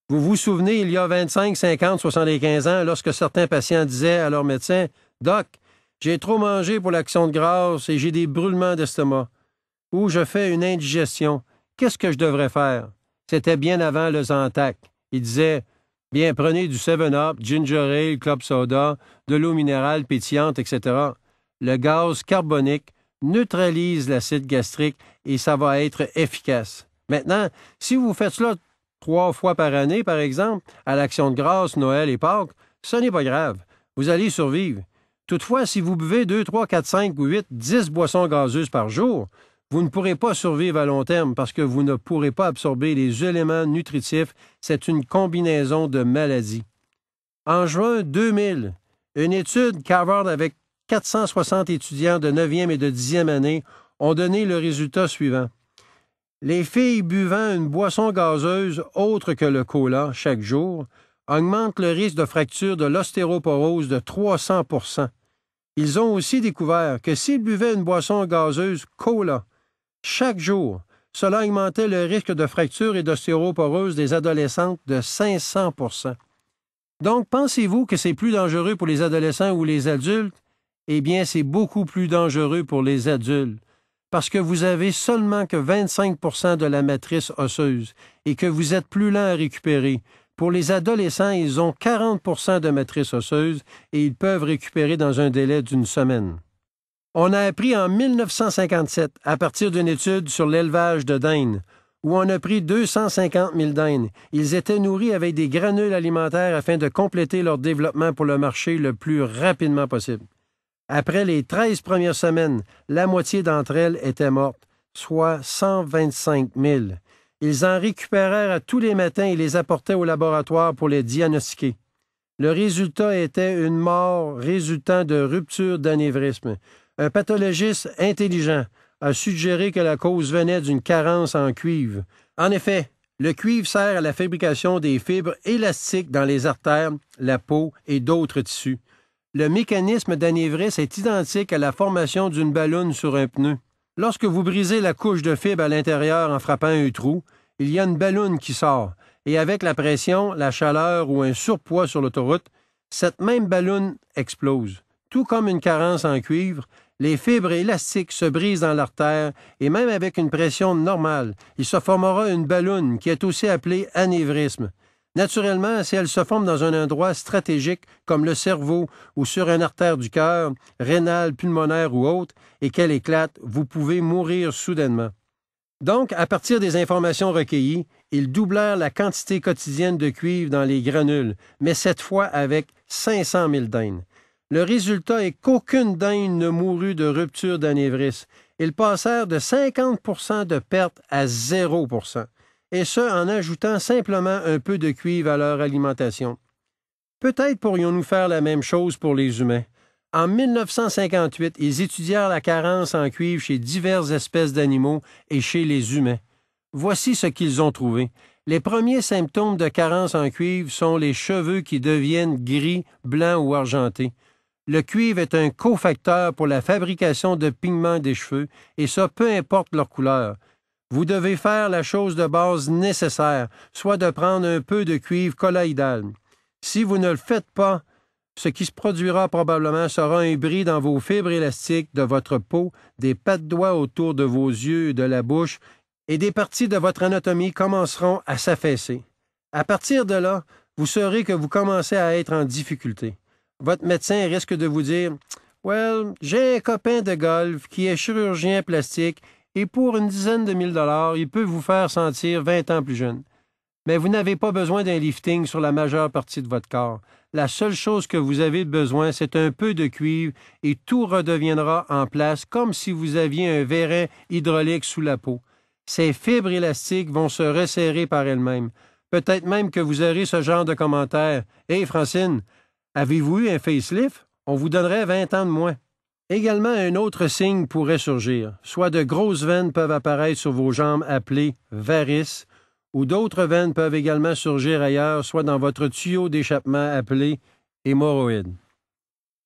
Vous vous souvenez, il y a 25, 50, 75 ans, lorsque certains patients disaient à leur médecin « Doc, j'ai trop mangé pour l'action de grâce et j'ai des brûlements d'estomac. » Ou « Je fais une indigestion. Qu'est-ce que je devrais faire? » C'était bien avant le Zantac. Il disait « Bien, prenez du 7-Up, Ginger Ale, Club Soda, de l'eau minérale pétillante, etc. » Le gaz carbonique neutralise l'acide gastrique et ça va être efficace. Maintenant, si vous faites cela 3 fois par année, par exemple, à l'Action de grâce, Noël et Pâques, ce n'est pas grave. Vous allez survivre. Toutefois, si vous buvez 2, 3, 4, 5 ou 8, 10 boissons gazeuses par jour, vous ne pourrez pas survivre à long terme parce que vous ne pourrez pas absorber les éléments nutritifs. C'est une combinaison de maladies. En juin 2000, une étude qu'Harvard avec 460 étudiants de 9e et de 10e année ont donné le résultat suivant. Les filles buvant une boisson gazeuse autre que le cola chaque jour augmentent le risque de fracture de l'ostéoporose de 300 %. Ils ont aussi découvert que s'ils buvaient une boisson gazeuse cola chaque jour, cela augmentait le risque de fracture et d'ostéoporose des adolescentes de 500 %. Donc, pensez-vous que c'est plus dangereux pour les adolescents ou les adultes? Eh bien, c'est beaucoup plus dangereux pour les adultes, parce que vous avez seulement que 25 % de la matrice osseuse et que vous êtes plus lent à récupérer. Pour les adolescents, ils ont 40 % de matrice osseuse et ils peuvent récupérer dans un délai d'1 semaine. On a appris en 1957, à partir d'une étude sur l'élevage de daims, où on a pris 250 000 daims. Ils étaient nourris avec des granules alimentaires afin de compléter leur développement pour le marché le plus rapidement possible. Après les 13 premières semaines, la moitié d'entre elles étaient mortes, soit 125 000. Ils en récupérèrent à tous les matins et les apportaient au laboratoire pour les diagnostiquer. Le résultat était une mort résultant de rupture d'anévrisme. Un pathologiste intelligent a suggéré que la cause venait d'une carence en cuivre. En effet, le cuivre sert à la fabrication des fibres élastiques dans les artères, la peau et d'autres tissus. Le mécanisme d'anévrisme est identique à la formation d'une balloune sur un pneu. Lorsque vous brisez la couche de fibre à l'intérieur en frappant un trou, il y a une balloune qui sort, et avec la pression, la chaleur ou un surpoids sur l'autoroute, cette même balloune explose. Tout comme une carence en cuivre, les fibres élastiques se brisent dans l'artère et même avec une pression normale, il se formera une balloune qui est aussi appelée anévrisme. Naturellement, si elles se forment dans un endroit stratégique comme le cerveau ou sur une artère du cœur, rénale, pulmonaire ou autre, et qu'elle éclate, vous pouvez mourir soudainement. Donc, à partir des informations recueillies, ils doublèrent la quantité quotidienne de cuivre dans les granules, mais cette fois avec 500 000 daims. Le résultat est qu'aucune daine ne mourut de rupture d'anévrisme. Ils passèrent de 50 % de perte à 0 %, et ce en ajoutant simplement un peu de cuivre à leur alimentation. Peut-être pourrions-nous faire la même chose pour les humains. En 1958, ils étudièrent la carence en cuivre chez diverses espèces d'animaux et chez les humains. Voici ce qu'ils ont trouvé. Les premiers symptômes de carence en cuivre sont les cheveux qui deviennent gris, blancs ou argentés. Le cuivre est un cofacteur pour la fabrication de pigments des cheveux, et ça peu importe leur couleur. Vous devez faire la chose de base nécessaire, soit de prendre un peu de cuivre colloïdal. Si vous ne le faites pas, ce qui se produira probablement sera un bris dans vos fibres élastiques de votre peau, des pattes doigts autour de vos yeux et de la bouche, et des parties de votre anatomie commenceront à s'affaisser. À partir de là, vous saurez que vous commencez à être en difficulté. Votre médecin risque de vous dire « Well, j'ai un copain de golf qui est chirurgien plastique et pour une dizaine de mille dollars, il peut vous faire sentir 20 ans plus jeune. » Mais vous n'avez pas besoin d'un lifting sur la majeure partie de votre corps. La seule chose que vous avez besoin, c'est un peu de cuivre et tout redeviendra en place comme si vous aviez un vérin hydraulique sous la peau. Ces fibres élastiques vont se resserrer par elles-mêmes. Peut-être même que vous aurez ce genre de commentaire. « Hey Francine, avez-vous eu un facelift? On vous donnerait 20 ans de moins. » Également, un autre signe pourrait surgir. Soit de grosses veines peuvent apparaître sur vos jambes appelées varices, ou d'autres veines peuvent également surgir ailleurs, soit dans votre tuyau d'échappement appelé hémorroïdes.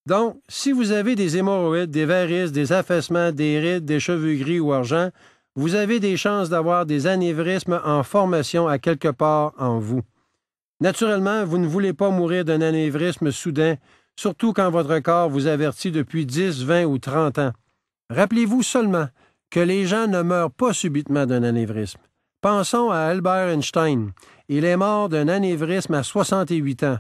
Donc, si vous avez des hémorroïdes, des varices, des affaissements, des rides, des cheveux gris ou argent, vous avez des chances d'avoir des anévrismes en formation à quelque part en vous. Naturellement, vous ne voulez pas mourir d'un anévrisme soudain, surtout quand votre corps vous avertit depuis 10, 20 ou 30 ans. Rappelez-vous seulement que les gens ne meurent pas subitement d'un anévrisme. Pensons à Albert Einstein. Il est mort d'un anévrisme à 68 ans.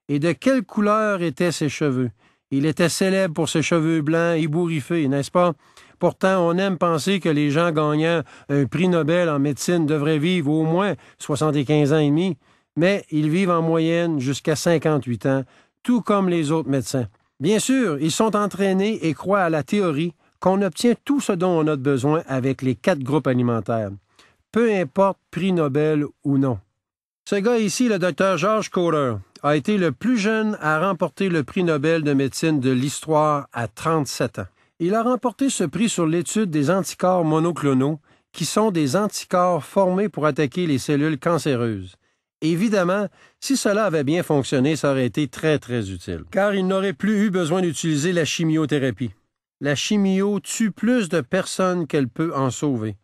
Et de quelle couleur étaient ses cheveux? Il était célèbre pour ses cheveux blancs ébouriffés, n'est-ce pas? Pourtant, on aime penser que les gens gagnant un prix Nobel en médecine devraient vivre au moins 75 ans et demi, mais ils vivent en moyenne jusqu'à 58 ans, tout comme les autres médecins. Bien sûr, ils sont entraînés et croient à la théorie qu'on obtient tout ce dont on a besoin avec les 4 groupes alimentaires. Peu importe prix Nobel ou non. Ce gars ici, le Dr George Kohler, a été le plus jeune à remporter le prix Nobel de médecine de l'histoire à 37 ans. Il a remporté ce prix sur l'étude des anticorps monoclonaux, qui sont des anticorps formés pour attaquer les cellules cancéreuses. Évidemment, si cela avait bien fonctionné, ça aurait été très, très utile, car il n'aurait plus eu besoin d'utiliser la chimiothérapie. La chimio tue plus de personnes qu'elle peut en sauver.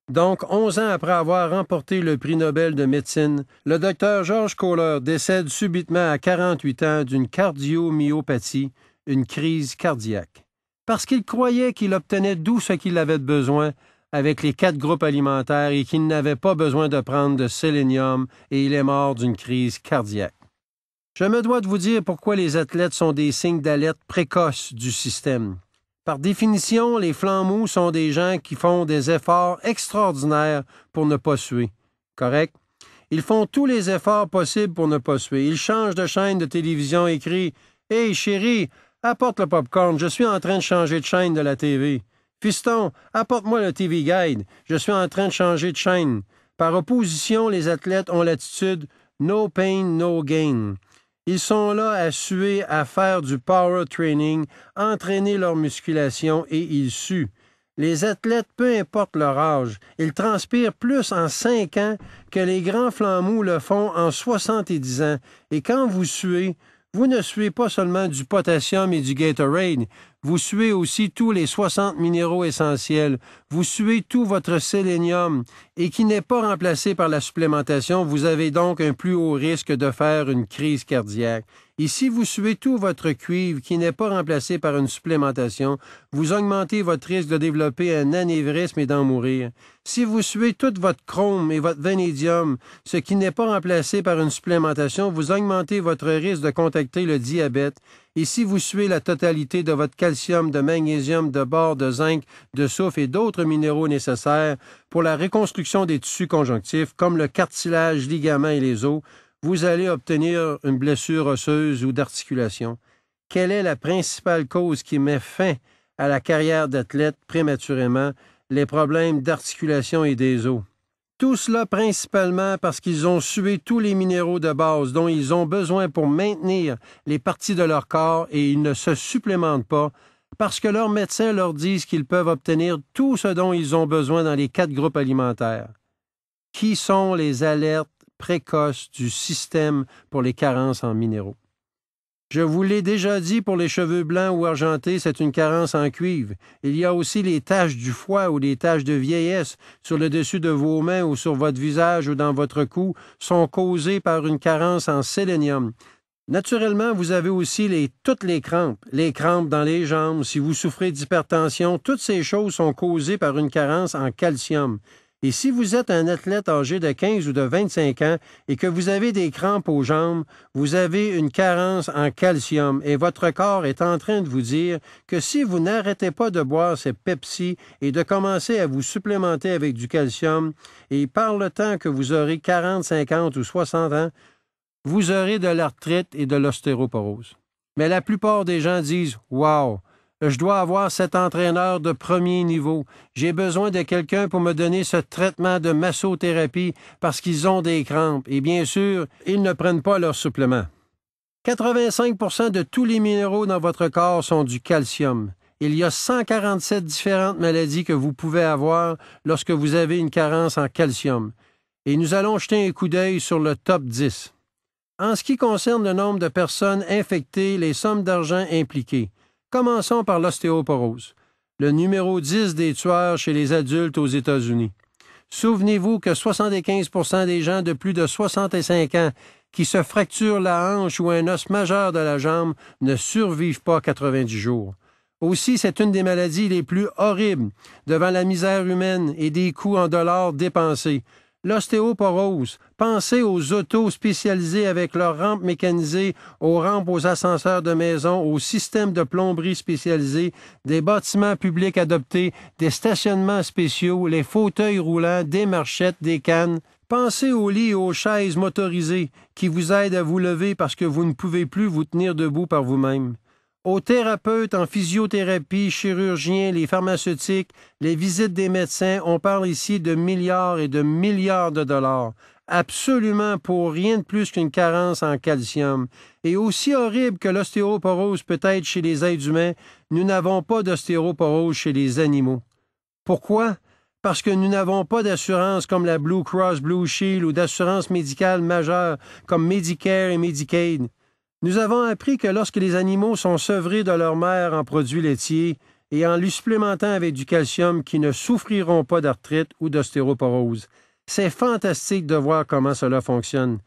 Donc, 11 ans après avoir remporté le prix Nobel de médecine, le Dr George Kohler décède subitement à 48 ans d'une cardiomyopathie, une crise cardiaque. Parce qu'il croyait qu'il obtenait d'où ce qu'il avait besoin avec les 4 groupes alimentaires et qu'il n'avait pas besoin de prendre de sélénium et il est mort d'une crise cardiaque. Je me dois de vous dire pourquoi les athlètes sont des signes d'alerte précoces du système. Par définition, les flancs mous sont des gens qui font des efforts extraordinaires pour ne pas suer. Correct? Ils font tous les efforts possibles pour ne pas suer. Ils changent de chaîne de télévision et crient « Hey, chérie, apporte le popcorn, je suis en train de changer de chaîne de la TV. Fiston, apporte-moi le TV Guide, je suis en train de changer de chaîne. » Par opposition, les athlètes ont l'attitude « No pain, no gain ». Ils sont là à suer, à faire du power training, entraîner leur musculation et ils suent. Les athlètes, peu importe leur âge, ils transpirent plus en 5 ans que les grands flancs mous le font en 70 ans. Et quand vous suez, vous ne suez pas seulement du potassium et du Gatorade, vous suez aussi tous les 60 minéraux essentiels, vous suez tout votre sélénium et qui n'est pas remplacé par la supplémentation, vous avez donc un plus haut risque de faire une crise cardiaque. Et si vous suez tout votre cuivre qui n'est pas remplacé par une supplémentation, vous augmentez votre risque de développer un anévrisme et d'en mourir. Si vous suez tout votre chrome et votre vanadium, ce qui n'est pas remplacé par une supplémentation, vous augmentez votre risque de contracter le diabète. Et si vous suez la totalité de votre calcium, de magnésium, de bore, de zinc, de soufre et d'autres minéraux nécessaires pour la reconstruction des tissus conjonctifs, comme le cartilage, ligaments et les os, vous allez obtenir une blessure osseuse ou d'articulation. Quelle est la principale cause qui met fin à la carrière d'athlète prématurément? Les problèmes d'articulation et des os. Tout cela principalement parce qu'ils ont sué tous les minéraux de base dont ils ont besoin pour maintenir les parties de leur corps et ils ne se supplémentent pas parce que leurs médecins leur disent qu'ils peuvent obtenir tout ce dont ils ont besoin dans les 4 groupes alimentaires. Qui sont les alertes précoces du système pour les carences en minéraux? Je vous l'ai déjà dit, pour les cheveux blancs ou argentés, c'est une carence en cuivre. Il y a aussi les taches du foie ou les taches de vieillesse sur le dessus de vos mains ou sur votre visage ou dans votre cou sont causées par une carence en sélénium. Naturellement, vous avez aussi toutes les crampes dans les jambes. Si vous souffrez d'hypertension, toutes ces choses sont causées par une carence en calcium. Et si vous êtes un athlète âgé de 15 ou de 25 ans et que vous avez des crampes aux jambes, vous avez une carence en calcium et votre corps est en train de vous dire que si vous n'arrêtez pas de boire ces Pepsi et de commencer à vous supplémenter avec du calcium, et par le temps que vous aurez 40, 50 ou 60 ans, vous aurez de l'arthrite et de l'ostéoporose. Mais la plupart des gens disent « Wow! » Je dois avoir cet entraîneur de premier niveau. J'ai besoin de quelqu'un pour me donner ce traitement de massothérapie parce qu'ils ont des crampes. Et bien sûr, ils ne prennent pas leurs suppléments. 85% de tous les minéraux dans votre corps sont du calcium. Il y a 147 différentes maladies que vous pouvez avoir lorsque vous avez une carence en calcium. Et nous allons jeter un coup d'œil sur le top 10. En ce qui concerne le nombre de personnes infectées, les sommes d'argent impliquées, commençons par l'ostéoporose, le numéro 10 des tueurs chez les adultes aux États-Unis. Souvenez-vous que 75% des gens de plus de 65 ans qui se fracturent la hanche ou un os majeur de la jambe ne survivent pas 90 jours. Aussi, c'est une des maladies les plus horribles devant la misère humaine et des coûts en dollars dépensés. L'ostéoporose, pensez aux autos spécialisés avec leurs rampes mécanisées, aux rampes aux ascenseurs de maison, aux systèmes de plomberie spécialisés, des bâtiments publics adoptés, des stationnements spéciaux, les fauteuils roulants, des marchettes, des cannes. Pensez aux lits et aux chaises motorisées qui vous aident à vous lever parce que vous ne pouvez plus vous tenir debout par vous-même. Aux thérapeutes en physiothérapie, chirurgiens, les pharmaceutiques, les visites des médecins, on parle ici de milliards et de milliards de dollars. Absolument pour rien de plus qu'une carence en calcium. Et aussi horrible que l'ostéoporose peut être chez les êtres humains, nous n'avons pas d'ostéoporose chez les animaux. Pourquoi? Parce que nous n'avons pas d'assurance comme la Blue Cross Blue Shield ou d'assurance médicale majeure comme Medicare et Medicaid. Nous avons appris que lorsque les animaux sont sevrés de leur mère en produits laitiers et en lui supplémentant avec du calcium, qui ne souffriront pas d'arthrite ou d'ostéoporose. C'est fantastique de voir comment cela fonctionne.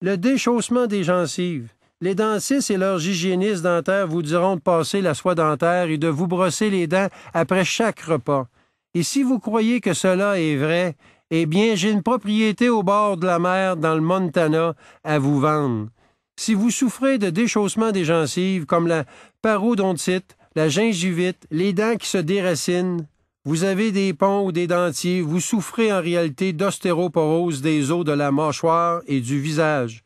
Le déchaussement des gencives. Les dentistes et leurs hygiénistes dentaires vous diront de passer la soie dentaire et de vous brosser les dents après chaque repas. Et si vous croyez que cela est vrai, eh bien, j'ai une propriété au bord de la mer dans le Montana à vous vendre. Si vous souffrez de déchaussement des gencives, comme la parodontite, la gingivite, les dents qui se déracinent, vous avez des ponts ou des dentiers, vous souffrez en réalité d'ostéoporose des os de la mâchoire et du visage.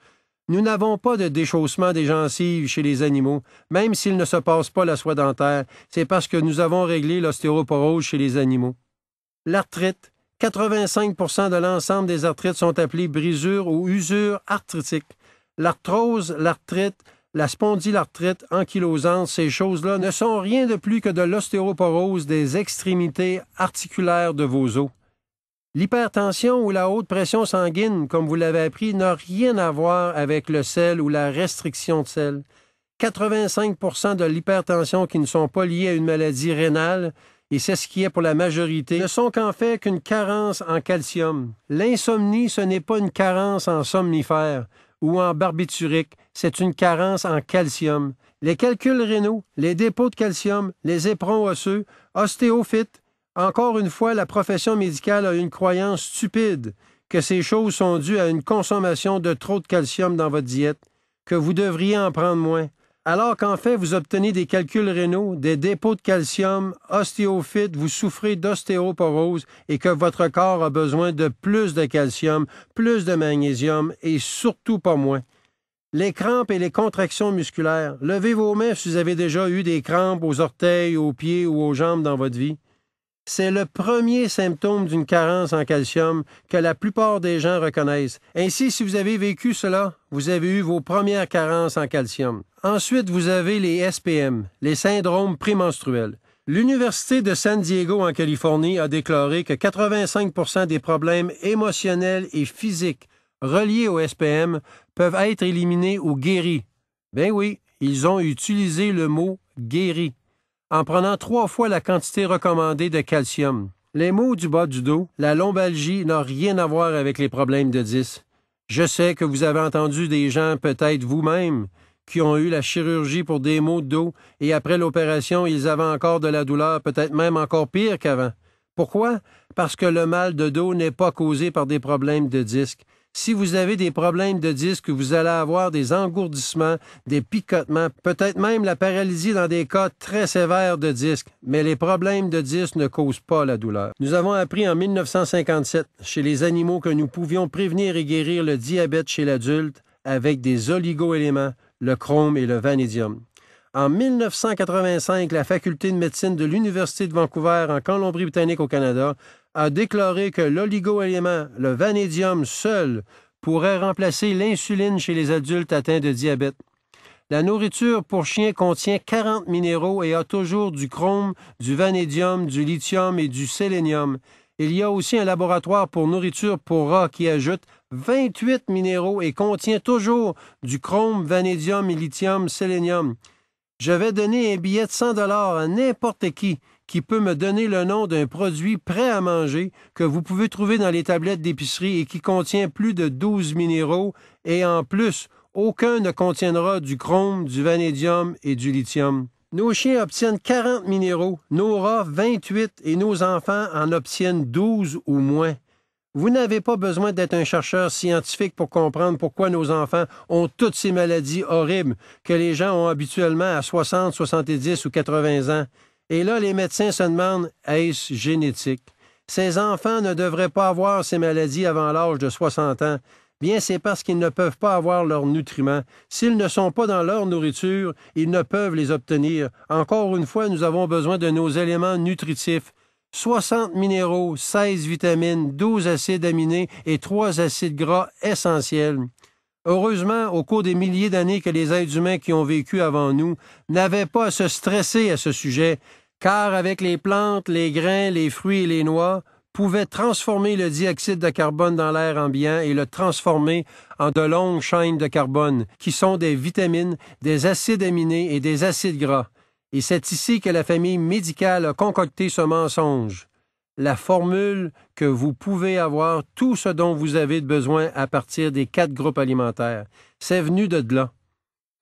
Nous n'avons pas de déchaussement des gencives chez les animaux, même s'il ne se passe pas la soie dentaire, c'est parce que nous avons réglé l'ostéoporose chez les animaux. L'arthrite. 85% de l'ensemble des arthrites sont appelées brisures ou usures arthritiques. L'arthrose, l'arthrite, la spondylarthrite ankylosante, ces choses-là ne sont rien de plus que de l'ostéoporose des extrémités articulaires de vos os. L'hypertension ou la haute pression sanguine, comme vous l'avez appris, n'a rien à voir avec le sel ou la restriction de sel. 85% de l'hypertension qui ne sont pas liées à une maladie rénale, et c'est ce qui est pour la majorité, ne sont qu'en fait qu'une carence en calcium. L'insomnie, ce n'est pas une carence en somnifères ou en barbiturique, c'est une carence en calcium. Les calculs rénaux, les dépôts de calcium, les éperons osseux, ostéophytes. Encore une fois, la profession médicale a une croyance stupide que ces choses sont dues à une consommation de trop de calcium dans votre diète, que vous devriez en prendre moins. Alors qu'en fait, vous obtenez des calculs rénaux, des dépôts de calcium, ostéophytes, vous souffrez d'ostéoporose et que votre corps a besoin de plus de calcium, plus de magnésium et surtout pas moins. Les crampes et les contractions musculaires. Levez vos mains si vous avez déjà eu des crampes aux orteils, aux pieds ou aux jambes dans votre vie. C'est le premier symptôme d'une carence en calcium que la plupart des gens reconnaissent. Ainsi, si vous avez vécu cela, vous avez eu vos premières carences en calcium. Ensuite, vous avez les SPM, les syndromes prémenstruels. L'Université de San Diego en Californie a déclaré que 85% des problèmes émotionnels et physiques reliés au SPM peuvent être éliminés ou guéris. Ben oui, ils ont utilisé le mot « guéri » en prenant 3 fois la quantité recommandée de calcium. Les maux du bas du dos, la lombalgie n'a rien à voir avec les problèmes de disques. Je sais que vous avez entendu des gens, peut-être vous-même, qui ont eu la chirurgie pour des maux de dos et après l'opération, ils avaient encore de la douleur, peut-être même encore pire qu'avant. Pourquoi? Parce que le mal de dos n'est pas causé par des problèmes de disques. Si vous avez des problèmes de disques, vous allez avoir des engourdissements, des picotements, peut-être même la paralysie dans des cas très sévères de disques. Mais les problèmes de disques ne causent pas la douleur. Nous avons appris en 1957 chez les animaux que nous pouvions prévenir et guérir le diabète chez l'adulte avec des oligoéléments, le chrome et le vanadium. En 1985, la faculté de médecine de l'Université de Vancouver en Colombie-Britannique au Canada a déclaré que l'oligoélément, le vanadium seul, pourrait remplacer l'insuline chez les adultes atteints de diabète. La nourriture pour chiens contient 40 minéraux et a toujours du chrome, du vanadium, du lithium et du sélénium. Il y a aussi un laboratoire pour nourriture pour rats qui ajoute 28 minéraux et contient toujours du chrome, vanadium et lithium, sélénium. Je vais donner un billet de 100 $ à n'importe qui peut me donner le nom d'un produit prêt à manger que vous pouvez trouver dans les tablettes d'épicerie et qui contient plus de 12 minéraux et en plus, aucun ne contiendra du chrome, du vanadium et du lithium. Nos chiens obtiennent 40 minéraux, nos rats 28 et nos enfants en obtiennent 12 ou moins. Vous n'avez pas besoin d'être un chercheur scientifique pour comprendre pourquoi nos enfants ont toutes ces maladies horribles que les gens ont habituellement à 60, 70 ou 80 ans. Et là, les médecins se demandent, est-ce génétique? Ces enfants ne devraient pas avoir ces maladies avant l'âge de 60 ans. Bien, c'est parce qu'ils ne peuvent pas avoir leurs nutriments. S'ils ne sont pas dans leur nourriture, ils ne peuvent les obtenir. Encore une fois, nous avons besoin de nos éléments nutritifs. 60 minéraux, 16 vitamines, 12 acides aminés et 3 acides gras essentiels. Heureusement, au cours des milliers d'années que les êtres humains qui ont vécu avant nous n'avaient pas à se stresser à ce sujet, car avec les plantes, les grains, les fruits et les noix, pouvaient transformer le dioxyde de carbone dans l'air ambiant et le transformer en de longues chaînes de carbone, qui sont des vitamines, des acides aminés et des acides gras. Et c'est ici que la famille médicale a concocté ce mensonge. La formule que vous pouvez avoir tout ce dont vous avez besoin à partir des 4 groupes alimentaires. C'est venu de là.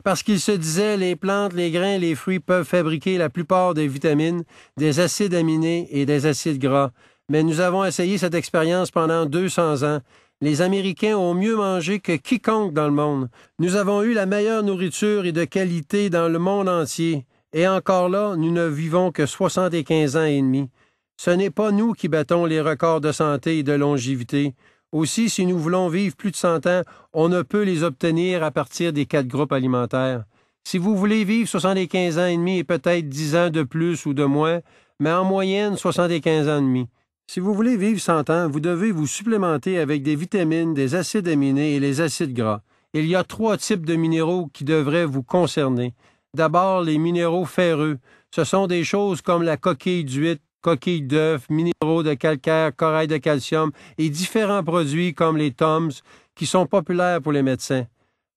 Parce qu'il se disait, les plantes, les grains, les fruits peuvent fabriquer la plupart des vitamines, des acides aminés et des acides gras. Mais nous avons essayé cette expérience pendant 200 ans. Les Américains ont mieux mangé que quiconque dans le monde. Nous avons eu la meilleure nourriture et de qualité dans le monde entier. Et encore là, nous ne vivons que 75 ans et demi. Ce n'est pas nous qui battons les records de santé et de longévité. Aussi, si nous voulons vivre plus de 100 ans, on ne peut les obtenir à partir des 4 groupes alimentaires. Si vous voulez vivre 75 ans et demi et peut-être 10 ans de plus ou de moins, mais en moyenne 75 ans et demi. Si vous voulez vivre 100 ans, vous devez vous supplémenter avec des vitamines, des acides aminés et les acides gras. Il y a 3 types de minéraux qui devraient vous concerner. D'abord, les minéraux ferreux. Ce sont des choses comme la coquille d'huître, coquille d'œuf, minéraux de calcaire, corail de calcium et différents produits comme les TOMS qui sont populaires pour les médecins.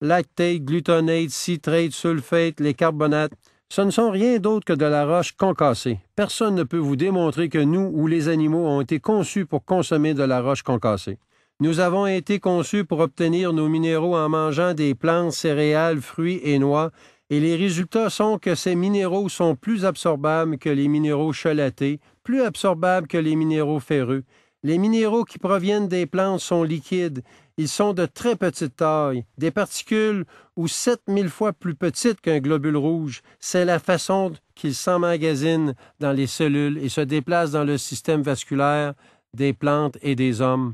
Lactate, gluconate, citrate, sulfate, les carbonates. Ce ne sont rien d'autre que de la roche concassée. Personne ne peut vous démontrer que nous ou les animaux ont été conçus pour consommer de la roche concassée. Nous avons été conçus pour obtenir nos minéraux en mangeant des plantes, céréales, fruits et noix, et les résultats sont que ces minéraux sont plus absorbables que les minéraux chelatés, plus absorbables que les minéraux ferreux. Les minéraux qui proviennent des plantes sont liquides. Ils sont de très petite taille, des particules ou 7000 fois plus petites qu'un globule rouge. C'est la façon qu'ils s'emmagasinent dans les cellules et se déplacent dans le système vasculaire des plantes et des hommes,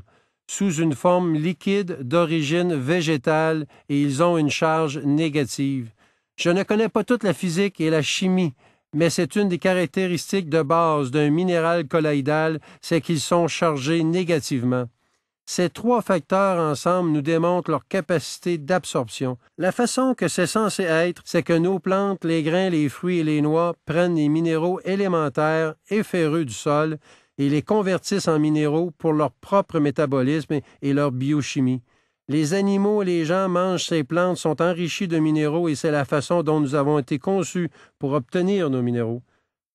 sous une forme liquide d'origine végétale, et ils ont une charge négative. Je ne connais pas toute la physique et la chimie, mais c'est une des caractéristiques de base d'un minéral colloïdal, c'est qu'ils sont chargés négativement. Ces trois facteurs ensemble nous démontrent leur capacité d'absorption. La façon que c'est censé être, c'est que nos plantes, les grains, les fruits et les noix prennent les minéraux élémentaires et ferreux du sol et les convertissent en minéraux pour leur propre métabolisme et leur biochimie. Les animaux et les gens mangent ces plantes, sont enrichis de minéraux et c'est la façon dont nous avons été conçus pour obtenir nos minéraux.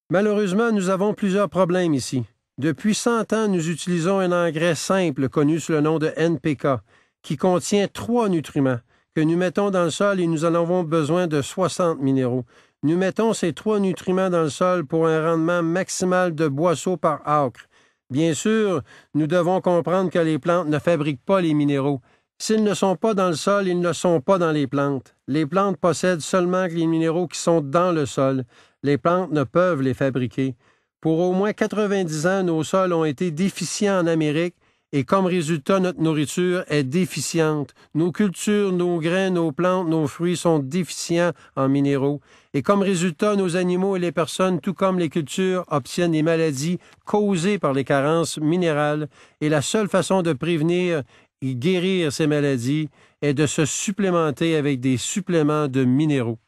Malheureusement, nous avons plusieurs problèmes ici. Depuis 100 ans, nous utilisons un engrais simple connu sous le nom de NPK, qui contient 3 nutriments que nous mettons dans le sol et nous en avons besoin de 60 minéraux. Nous mettons ces 3 nutriments dans le sol pour un rendement maximal de boisseaux par acre. Bien sûr, nous devons comprendre que les plantes ne fabriquent pas les minéraux. S'ils ne sont pas dans le sol, ils ne sont pas dans les plantes. Les plantes possèdent seulement les minéraux qui sont dans le sol. Les plantes ne peuvent les fabriquer. Pour au moins 90 ans, nos sols ont été déficients en Amérique et comme résultat, notre nourriture est déficiente. Nos cultures, nos grains, nos plantes, nos fruits sont déficients en minéraux. Et comme résultat, nos animaux et les personnes, tout comme les cultures, obtiennent des maladies causées par les carences minérales. Et la seule façon de prévenir et guérir ces maladies est de se supplémenter avec des suppléments de minéraux.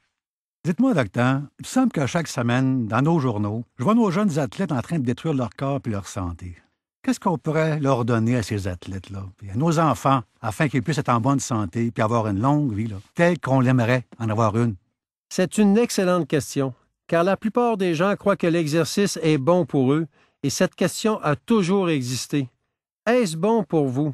Dites-moi, docteur, il me semble que chaque semaine, dans nos journaux, je vois nos jeunes athlètes en train de détruire leur corps et leur santé. Qu'est-ce qu'on pourrait leur donner à ces athlètes-là, puis à nos enfants, afin qu'ils puissent être en bonne santé et avoir une longue vie, telle qu'on l'aimerait en avoir une? C'est une excellente question, car la plupart des gens croient que l'exercice est bon pour eux, et cette question a toujours existé. Est-ce bon pour vous?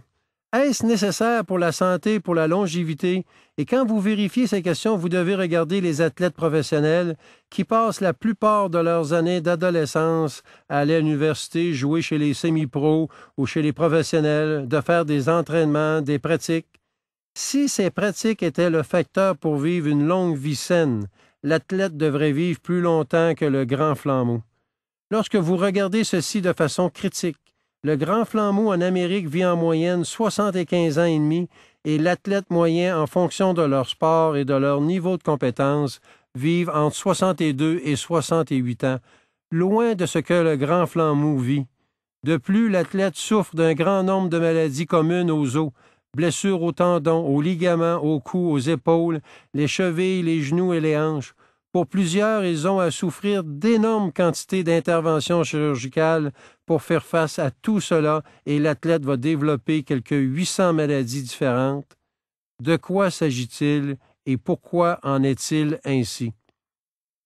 Est-ce nécessaire pour la santé, pour la longévité? Et quand vous vérifiez ces questions, vous devez regarder les athlètes professionnels qui passent la plupart de leurs années d'adolescence à aller à l'université, jouer chez les semi-pros ou chez les professionnels, de faire des entraînements, des pratiques. Si ces pratiques étaient le facteur pour vivre une longue vie saine, l'athlète devrait vivre plus longtemps que le grand flambeau. Lorsque vous regardez ceci de façon critique, le grand flambeau en Amérique vit en moyenne 75 ans et demi et l'athlète moyen, en fonction de leur sport et de leur niveau de compétence, vivent entre 62 et 68 ans, loin de ce que le grand flambeau vit. De plus, l'athlète souffre d'un grand nombre de maladies communes aux os, blessures aux tendons, aux ligaments, aux cous, aux épaules, les chevilles, les genoux et les hanches. Pour plusieurs, ils ont à souffrir d'énormes quantités d'interventions chirurgicales pour faire face à tout cela et l'athlète va développer quelques 800 maladies différentes. De quoi s'agit-il et pourquoi en est-il ainsi?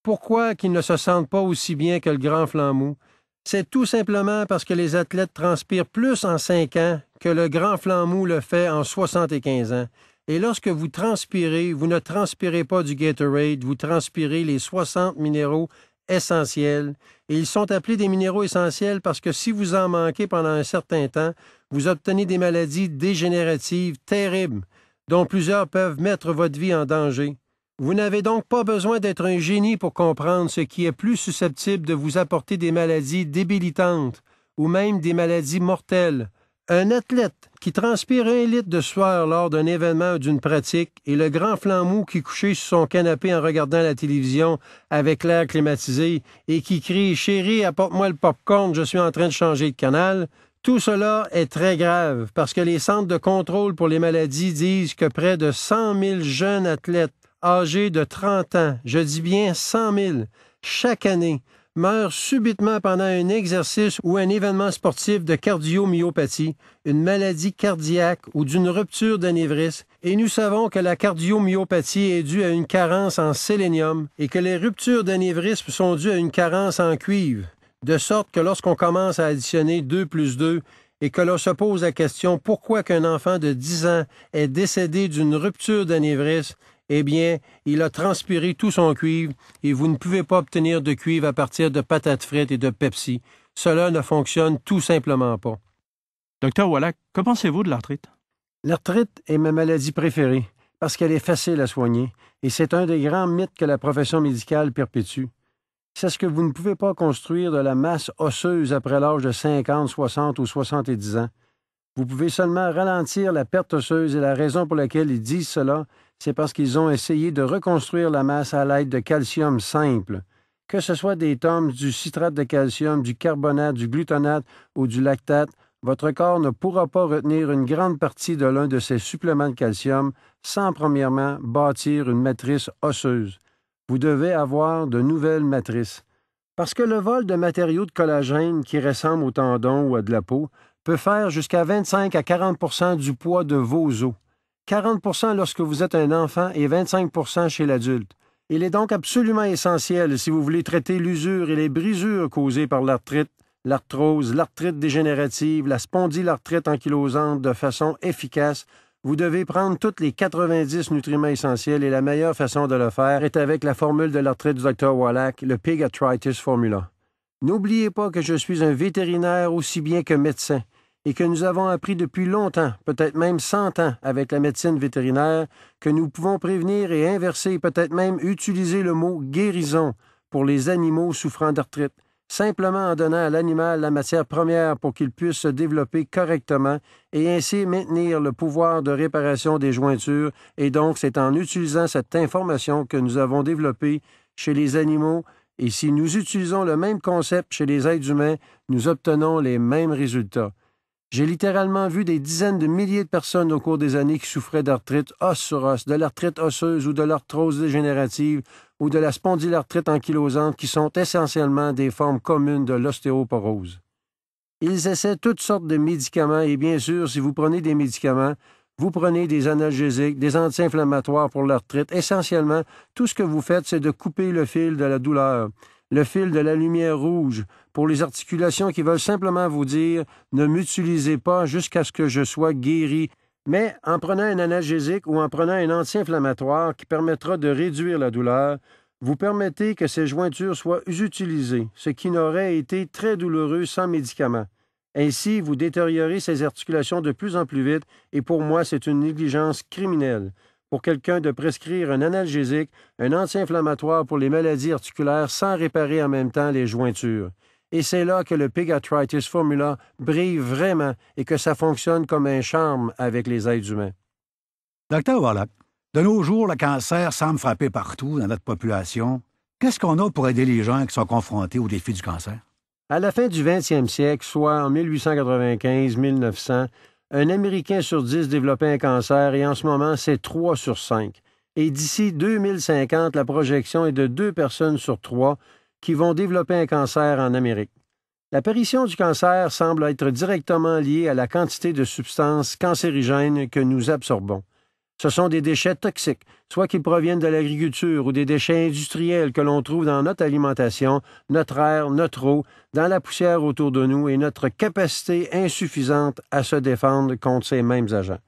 Pourquoi qu'ils ne se sentent pas aussi bien que le grand flambeau? C'est tout simplement parce que les athlètes transpirent plus en 5 ans que le grand flambeau le fait en 75 ans. Et lorsque vous transpirez, vous ne transpirez pas du Gatorade, vous transpirez les 60 minéraux essentiels. Et ils sont appelés des minéraux essentiels parce que si vous en manquez pendant un certain temps, vous obtenez des maladies dégénératives terribles, dont plusieurs peuvent mettre votre vie en danger. Vous n'avez donc pas besoin d'être un génie pour comprendre ce qui est plus susceptible de vous apporter des maladies débilitantes ou même des maladies mortelles. Un athlète qui transpire 1 litre de sueur lors d'un événement ou d'une pratique et le grand flambeau qui couché sur son canapé en regardant la télévision avec l'air climatisé et qui crie « Chérie, apporte-moi le popcorn, je suis en train de changer de canal », tout cela est très grave parce que les centres de contrôle pour les maladies disent que près de 100 000 jeunes athlètes âgés de 30 ans, je dis bien 100 000, chaque année, meurent subitement pendant un exercice ou un événement sportif de cardiomyopathie, une maladie cardiaque ou d'une rupture d'anévrisme, et nous savons que la cardiomyopathie est due à une carence en sélénium et que les ruptures d'anévrisme sont dues à une carence en cuivre, de sorte que lorsqu'on commence à additionner 2 plus 2, et que l'on se pose la question pourquoi qu'un enfant de 10 ans est décédé d'une rupture d'anévrisme, eh bien, il a transpiré tout son cuivre et vous ne pouvez pas obtenir de cuivre à partir de patates frites et de Pepsi. Cela ne fonctionne tout simplement pas. Docteur Wallach, que pensez-vous de l'arthrite? L'arthrite est ma maladie préférée parce qu'elle est facile à soigner et c'est un des grands mythes que la profession médicale perpétue. C'est ce que vous ne pouvez pas construire de la masse osseuse après l'âge de 50, 60 ou 70 ans. Vous pouvez seulement ralentir la perte osseuse et la raison pour laquelle ils disent cela, c'est parce qu'ils ont essayé de reconstruire la masse à l'aide de calcium simple. Que ce soit des tomes, du citrate de calcium, du carbonate, du gluconate ou du lactate, votre corps ne pourra pas retenir une grande partie de l'un de ces suppléments de calcium sans premièrement bâtir une matrice osseuse. Vous devez avoir de nouvelles matrices. Parce que le vol de matériaux de collagène qui ressemblent aux tendons ou à de la peau peut faire jusqu'à 25 à 40 du poids de vos os. 40 lorsque vous êtes un enfant et 25 chez l'adulte. Il est donc absolument essentiel, si vous voulez traiter l'usure et les brisures causées par l'arthrite, l'arthrose, l'arthrite dégénérative, la spondylarthrite ankylosante de façon efficace, vous devez prendre tous les 90 nutriments essentiels et la meilleure façon de le faire est avec la formule de l'arthrite du Dr Wallach, le Pig Arthritis Formula. N'oubliez pas que je suis un vétérinaire aussi bien que médecin et que nous avons appris depuis longtemps, peut-être même 100 ans, avec la médecine vétérinaire, que nous pouvons prévenir et inverser, peut-être même utiliser le mot « guérison » pour les animaux souffrant d'arthrite, simplement en donnant à l'animal la matière première pour qu'il puisse se développer correctement et ainsi maintenir le pouvoir de réparation des jointures, et donc c'est en utilisant cette information que nous avons développée chez les animaux, et si nous utilisons le même concept chez les êtres humains, nous obtenons les mêmes résultats. J'ai littéralement vu des dizaines de milliers de personnes au cours des années qui souffraient d'arthrite os sur os, de l'arthrite osseuse ou de l'arthrose dégénérative ou de la spondylarthrite ankylosante qui sont essentiellement des formes communes de l'ostéoporose. Ils essaient toutes sortes de médicaments et bien sûr, si vous prenez des médicaments, vous prenez des analgésiques, des anti-inflammatoires pour l'arthrite. Essentiellement, tout ce que vous faites, c'est de couper le fil de la douleur, le fil de la lumière rouge, pour les articulations qui veulent simplement vous dire « ne m'utilisez pas jusqu'à ce que je sois guéri », mais en prenant un analgésique ou en prenant un anti-inflammatoire qui permettra de réduire la douleur, vous permettez que ces jointures soient utilisées, ce qui n'aurait été très douloureux sans médicaments. Ainsi, vous détériorez ces articulations de plus en plus vite et pour moi, c'est une négligence criminelle. Pour quelqu'un de prescrire un analgésique, un anti-inflammatoire pour les maladies articulaires sans réparer en même temps les jointures. Et c'est là que le Pig Arthritis Formula brille vraiment et que ça fonctionne comme un charme avec les êtres humains. Docteur Wallach, de nos jours, le cancer semble frapper partout dans notre population. Qu'est-ce qu'on a pour aider les gens qui sont confrontés au défi du cancer? À la fin du 20e siècle, soit en 1895-1900, un Américain sur 10 développait un cancer et en ce moment, c'est 3 sur 5. Et d'ici 2050, la projection est de 2 personnes sur 3 qui vont développer un cancer en Amérique. L'apparition du cancer semble être directement liée à la quantité de substances cancérigènes que nous absorbons. Ce sont des déchets toxiques, soit qu'ils proviennent de l'agriculture ou des déchets industriels que l'on trouve dans notre alimentation, notre air, notre eau, dans la poussière autour de nous et notre capacité insuffisante à se défendre contre ces mêmes agents.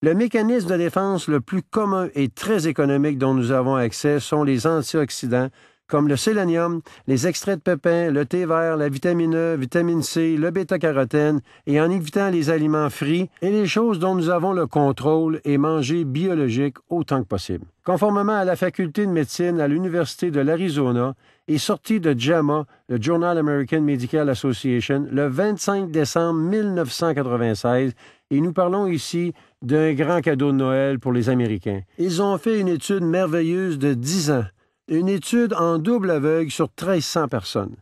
Le mécanisme de défense le plus commun et très économique dont nous avons accès sont les antioxydants, comme le sélénium, les extraits de pépins, le thé vert, la vitamine E, vitamine C, le bêta-carotène, et en évitant les aliments frits et les choses dont nous avons le contrôle et manger biologique autant que possible. Conformément à la faculté de médecine à l'Université de l'Arizona et sorti de JAMA, le Journal American Medical Association, le 25 décembre 1996, et nous parlons ici d'un grand cadeau de Noël pour les Américains. Ils ont fait une étude merveilleuse de 10 ans. Une étude en double aveugle sur 1300 personnes.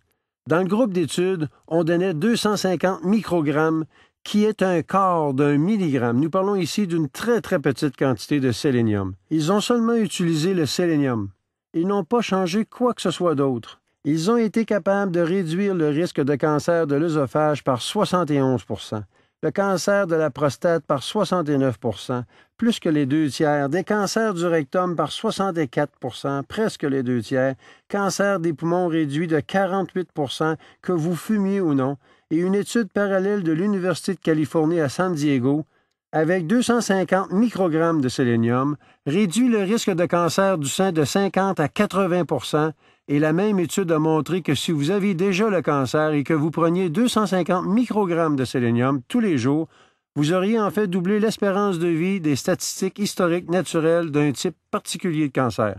Dans le groupe d'études, on donnait 250 microgrammes, qui est un quart d'un milligramme. Nous parlons ici d'une très, très petite quantité de sélénium. Ils ont seulement utilisé le sélénium. Ils n'ont pas changé quoi que ce soit d'autre. Ils ont été capables de réduire le risque de cancer de l'œsophage par 71 %, le cancer de la prostate par 69 %, plus que les 2 tiers, des cancers du rectum par 64 %, presque les 2 tiers, cancer des poumons réduit de 48 %, que vous fumiez ou non, et une étude parallèle de l'Université de Californie à San Diego, avec 250 microgrammes de sélénium, réduit le risque de cancer du sein de 50 à 80 et la même étude a montré que si vous aviez déjà le cancer et que vous preniez 250 microgrammes de sélénium tous les jours, vous auriez en fait doublé l'espérance de vie des statistiques historiques naturelles d'un type particulier de cancer.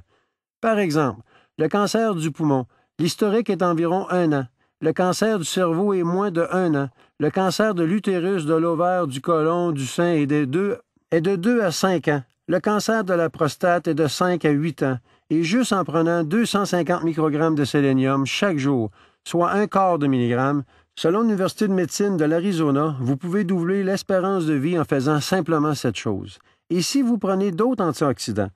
Par exemple, le cancer du poumon, l'historique est environ 1 an. Le cancer du cerveau est moins de 1 an. Le cancer de l'utérus, de l'ovaire, du côlon, du sein est de 2 à 5 ans. Le cancer de la prostate est de 5 à 8 ans. Et juste en prenant 250 microgrammes de sélénium chaque jour, soit 1/4 de milligramme, selon l'Université de médecine de l'Arizona, vous pouvez doubler l'espérance de vie en faisant simplement cette chose. Et si vous prenez d'autres antioxydants,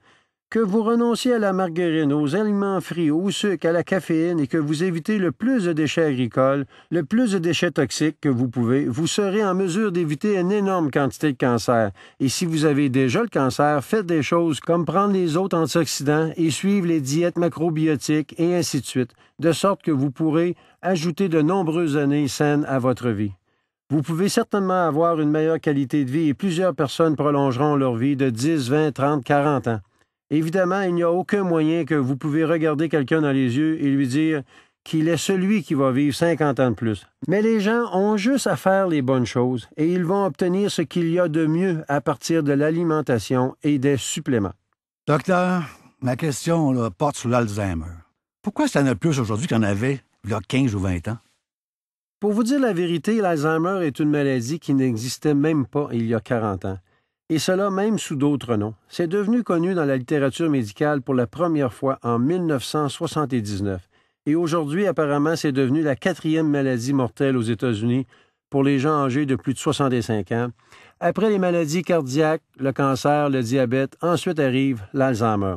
que vous renonciez à la margarine, aux aliments frits, au sucre, à la caféine et que vous évitez le plus de déchets agricoles, le plus de déchets toxiques que vous pouvez, vous serez en mesure d'éviter une énorme quantité de cancer. Et si vous avez déjà le cancer, faites des choses comme prendre les autres antioxydants et suivre les diètes macrobiotiques et ainsi de suite, de sorte que vous pourrez ajouter de nombreuses années saines à votre vie. Vous pouvez certainement avoir une meilleure qualité de vie et plusieurs personnes prolongeront leur vie de 10, 20, 30, 40 ans. Évidemment, il n'y a aucun moyen que vous pouvez regarder quelqu'un dans les yeux et lui dire qu'il est celui qui va vivre 50 ans de plus. Mais les gens ont juste à faire les bonnes choses et ils vont obtenir ce qu'il y a de mieux à partir de l'alimentation et des suppléments. Docteur, ma question là, porte sur l'Alzheimer. Pourquoi ça en a plus aujourd'hui qu'il y en avait il y a 15 ou 20 ans? Pour vous dire la vérité, l'Alzheimer est une maladie qui n'existait même pas il y a 40 ans. Et cela même sous d'autres noms. C'est devenu connu dans la littérature médicale pour la première fois en 1979. Et aujourd'hui, apparemment, c'est devenu la 4e maladie mortelle aux États-Unis pour les gens âgés de plus de 65 ans. Après les maladies cardiaques, le cancer, le diabète, ensuite arrive l'Alzheimer.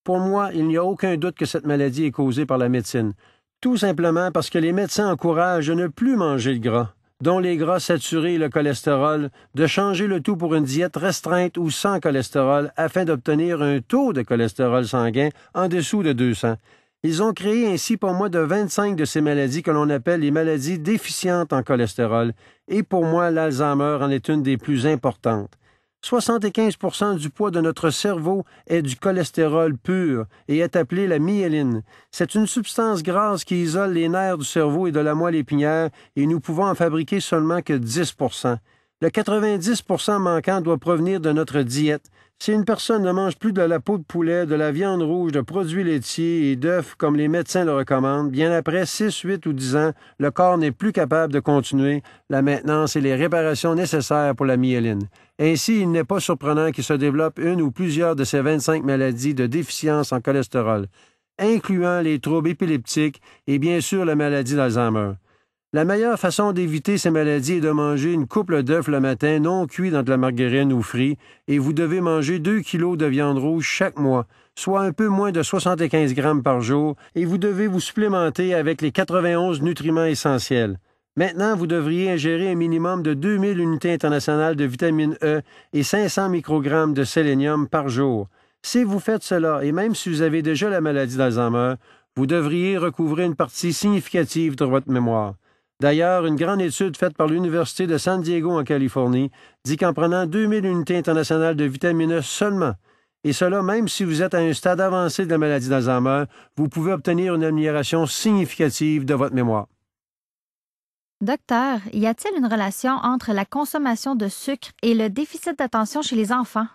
Pour moi, il n'y a aucun doute que cette maladie est causée par la médecine. Tout simplement parce que les médecins encouragent de ne plus manger le gras, dont les gras saturés et le cholestérol, de changer le tout pour une diète restreinte ou sans cholestérol afin d'obtenir un taux de cholestérol sanguin en dessous de 200. Ils ont créé ainsi pour moi de 25 de ces maladies que l'on appelle les maladies déficientes en cholestérol, et pour moi, l'Alzheimer en est une des plus importantes. 75% du poids de notre cerveau est du cholestérol pur et est appelé la myéline. C'est une substance grasse qui isole les nerfs du cerveau et de la moelle épinière et nous pouvons en fabriquer seulement que 10%. Le 90% manquant doit provenir de notre diète. Si une personne ne mange plus de la peau de poulet, de la viande rouge, de produits laitiers et d'œufs comme les médecins le recommandent, bien après 6, 8 ou 10 ans, le corps n'est plus capable de continuer la maintenance et les réparations nécessaires pour la myéline. Ainsi, il n'est pas surprenant qu'il se développe une ou plusieurs de ces 25 maladies de déficience en cholestérol, incluant les troubles épileptiques et bien sûr la maladie d'Alzheimer. La meilleure façon d'éviter ces maladies est de manger une couple d'œufs le matin non cuits dans de la margarine ou frits, et vous devez manger 2 kilos de viande rouge chaque mois, soit un peu moins de 75 grammes par jour, et vous devez vous supplémenter avec les 91 nutriments essentiels. Maintenant, vous devriez ingérer un minimum de 2000 unités internationales de vitamine E et 500 microgrammes de sélénium par jour. Si vous faites cela, et même si vous avez déjà la maladie d'Alzheimer, vous devriez recouvrer une partie significative de votre mémoire. D'ailleurs, une grande étude faite par l'Université de San Diego en Californie dit qu'en prenant 2000 unités internationales de vitamine E seulement, et cela même si vous êtes à un stade avancé de la maladie d'Alzheimer, vous pouvez obtenir une amélioration significative de votre mémoire. Docteur, y a-t-il une relation entre la consommation de sucre et le déficit d'attention chez les enfants?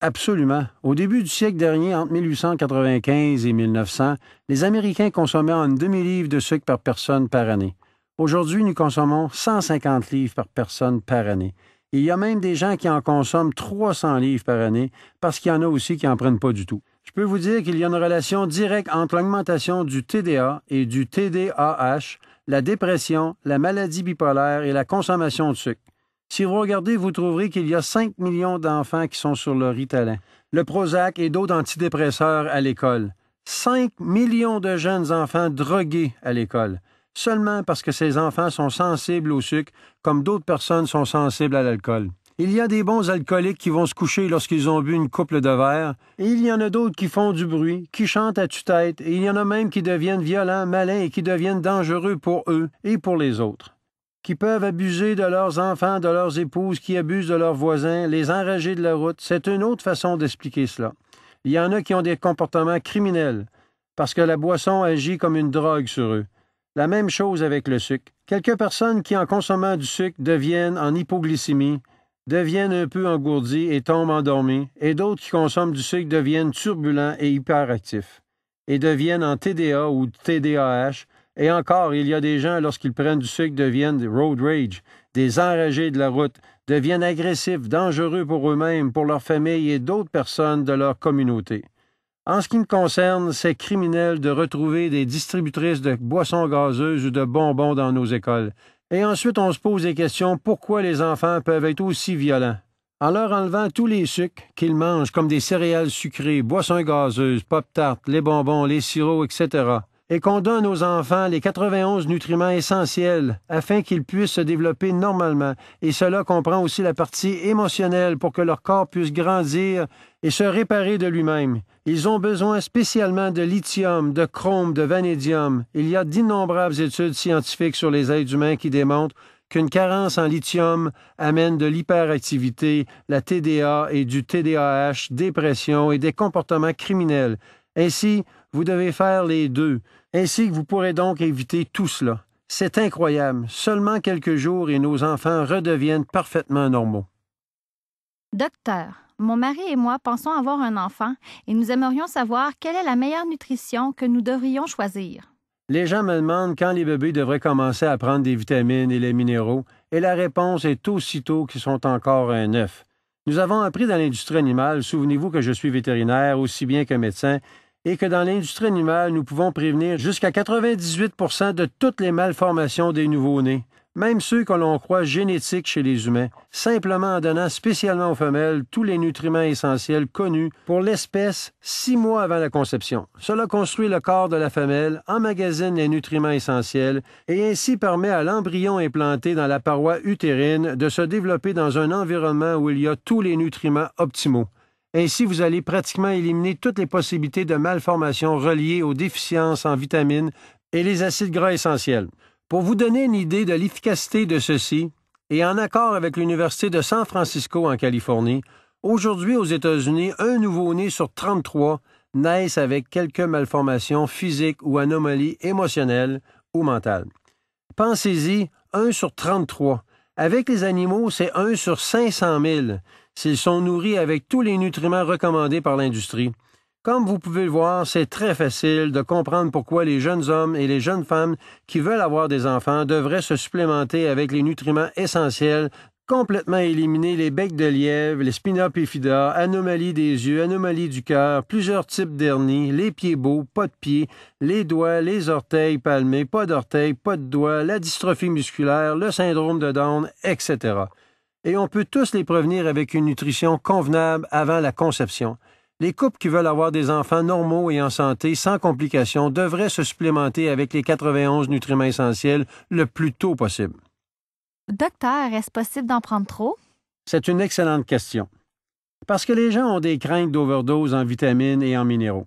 Absolument. Au début du siècle dernier, entre 1895 et 1900, les Américains consommaient une demi-livre de sucre par personne par année. Aujourd'hui, nous consommons 150 livres par personne par année. Il y a même des gens qui en consomment 300 livres par année parce qu'il y en a aussi qui n'en prennent pas du tout. Je peux vous dire qu'il y a une relation directe entre l'augmentation du TDA et du TDAH, la dépression, la maladie bipolaire et la consommation de sucre. Si vous regardez, vous trouverez qu'il y a 5 millions d'enfants qui sont sur le Ritalin, le Prozac et d'autres antidépresseurs à l'école. 5 millions de jeunes enfants drogués à l'école. Seulement parce que ces enfants sont sensibles au sucre, comme d'autres personnes sont sensibles à l'alcool. Il y a des bons alcooliques qui vont se coucher lorsqu'ils ont bu une couple de verres, et il y en a d'autres qui font du bruit, qui chantent à tue-tête, et il y en a même qui deviennent violents, malins et qui deviennent dangereux pour eux et pour les autres. qui peuvent abuser de leurs enfants, de leurs épouses, qui abusent de leurs voisins, les enrager de la route. C'est une autre façon d'expliquer cela. Il y en a qui ont des comportements criminels parce que la boisson agit comme une drogue sur eux. La même chose avec le sucre. Quelques personnes qui, en consommant du sucre, deviennent en hypoglycémie, deviennent un peu engourdis et tombent endormis, et d'autres qui consomment du sucre deviennent turbulents et hyperactifs, et deviennent en TDA ou TDAH, et encore, il y a des gens, lorsqu'ils prennent du sucre, deviennent des road rage, des enragés de la route, deviennent agressifs, dangereux pour eux-mêmes, pour leur famille et d'autres personnes de leur communauté. En ce qui me concerne, c'est criminel de retrouver des distributrices de boissons gazeuses ou de bonbons dans nos écoles. Et ensuite, on se pose des questions pourquoi les enfants peuvent être aussi violents. En leur enlevant tous les sucres qu'ils mangent, comme des céréales sucrées, boissons gazeuses, pop-tarts, les bonbons, les sirops, etc., et qu'on donne aux enfants les 91 nutriments essentiels afin qu'ils puissent se développer normalement. Et cela comprend aussi la partie émotionnelle pour que leur corps puisse grandir et se réparer de lui-même. Ils ont besoin spécialement de lithium, de chrome, de vanadium. Il y a d'innombrables études scientifiques sur les êtres humains qui démontrent qu'une carence en lithium amène de l'hyperactivité, la TDA et du TDAH, dépression et des comportements criminels. Ainsi, vous devez faire les deux. Ainsi que vous pourrez donc éviter tout cela. C'est incroyable. Seulement quelques jours et nos enfants redeviennent parfaitement normaux. Docteur, mon mari et moi pensons avoir un enfant et nous aimerions savoir quelle est la meilleure nutrition que nous devrions choisir. Les gens me demandent quand les bébés devraient commencer à prendre des vitamines et les minéraux, et la réponse est aussitôt qu'ils sont encore un œuf. Nous avons appris dans l'industrie animale, souvenez-vous que je suis vétérinaire aussi bien que médecin, et que dans l'industrie animale, nous pouvons prévenir jusqu'à 98% de toutes les malformations des nouveau-nés, même ceux que l'on croit génétiques chez les humains, simplement en donnant spécialement aux femelles tous les nutriments essentiels connus pour l'espèce 6 mois avant la conception. Cela construit le corps de la femelle, emmagasine les nutriments essentiels et ainsi permet à l'embryon implanté dans la paroi utérine de se développer dans un environnement où il y a tous les nutriments optimaux. Ainsi, vous allez pratiquement éliminer toutes les possibilités de malformations reliées aux déficiences en vitamines et les acides gras essentiels. Pour vous donner une idée de l'efficacité de ceci, et en accord avec l'Université de San Francisco en Californie, aujourd'hui aux États-Unis, un nouveau-né sur 33 naissent avec quelques malformations physiques ou anomalies émotionnelles ou mentales. Pensez-y, 1 sur 33. Avec les animaux, c'est 1 sur 500 000. S'ils sont nourris avec tous les nutriments recommandés par l'industrie. Comme vous pouvez le voir, c'est très facile de comprendre pourquoi les jeunes hommes et les jeunes femmes qui veulent avoir des enfants devraient se supplémenter avec les nutriments essentiels, complètement éliminer les becs de lièvre, les spina bifida, anomalies des yeux, anomalies du cœur, plusieurs types d'hernie, les pieds beaux, pas de pieds, les doigts, les orteils palmés, pas d'orteils, pas de doigts, la dystrophie musculaire, le syndrome de Down, etc. Et on peut tous les prévenir avec une nutrition convenable avant la conception. Les couples qui veulent avoir des enfants normaux et en santé, sans complications, devraient se supplémenter avec les 91 nutriments essentiels le plus tôt possible. Docteur, est-ce possible d'en prendre trop? C'est une excellente question. Parce que les gens ont des craintes d'overdose en vitamines et en minéraux.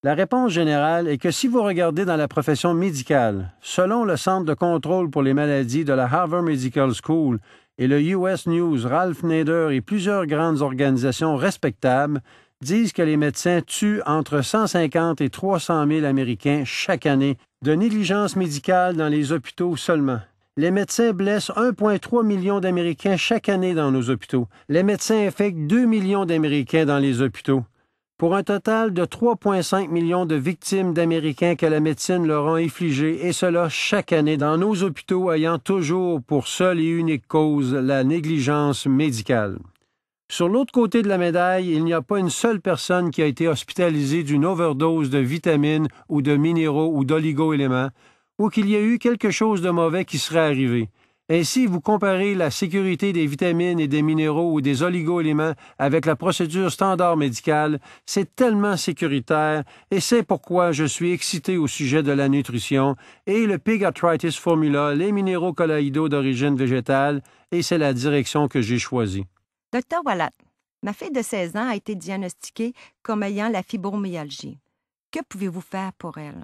La réponse générale est que si vous regardez dans la profession médicale, selon le Centre de contrôle pour les maladies de la Harvard Medical School et le US News, Ralph Nader et plusieurs grandes organisations respectables disent que les médecins tuent entre 150 et 300 000 Américains chaque année de négligence médicale dans les hôpitaux seulement. Les médecins blessent 1,3 million d'Américains chaque année dans nos hôpitaux. Les médecins infectent 2 millions d'Américains dans les hôpitaux. Pour un total de 3,5 millions de victimes d'Américains que la médecine leur a infligées, et cela chaque année dans nos hôpitaux ayant toujours pour seule et unique cause la négligence médicale. Sur l'autre côté de la médaille, il n'y a pas une seule personne qui a été hospitalisée d'une overdose de vitamines ou de minéraux ou d'oligo-éléments, ou qu'il y a eu quelque chose de mauvais qui serait arrivé. Ainsi, vous comparez la sécurité des vitamines et des minéraux ou des oligo-éléments avec la procédure standard médicale, c'est tellement sécuritaire et c'est pourquoi je suis excité au sujet de la nutrition et le Pig Arthritis Formula, les minéraux colloïdaux d'origine végétale, et c'est la direction que j'ai choisie. Docteur Wallach, ma fille de 16 ans a été diagnostiquée comme ayant la fibromyalgie. Que pouvez-vous faire pour elle?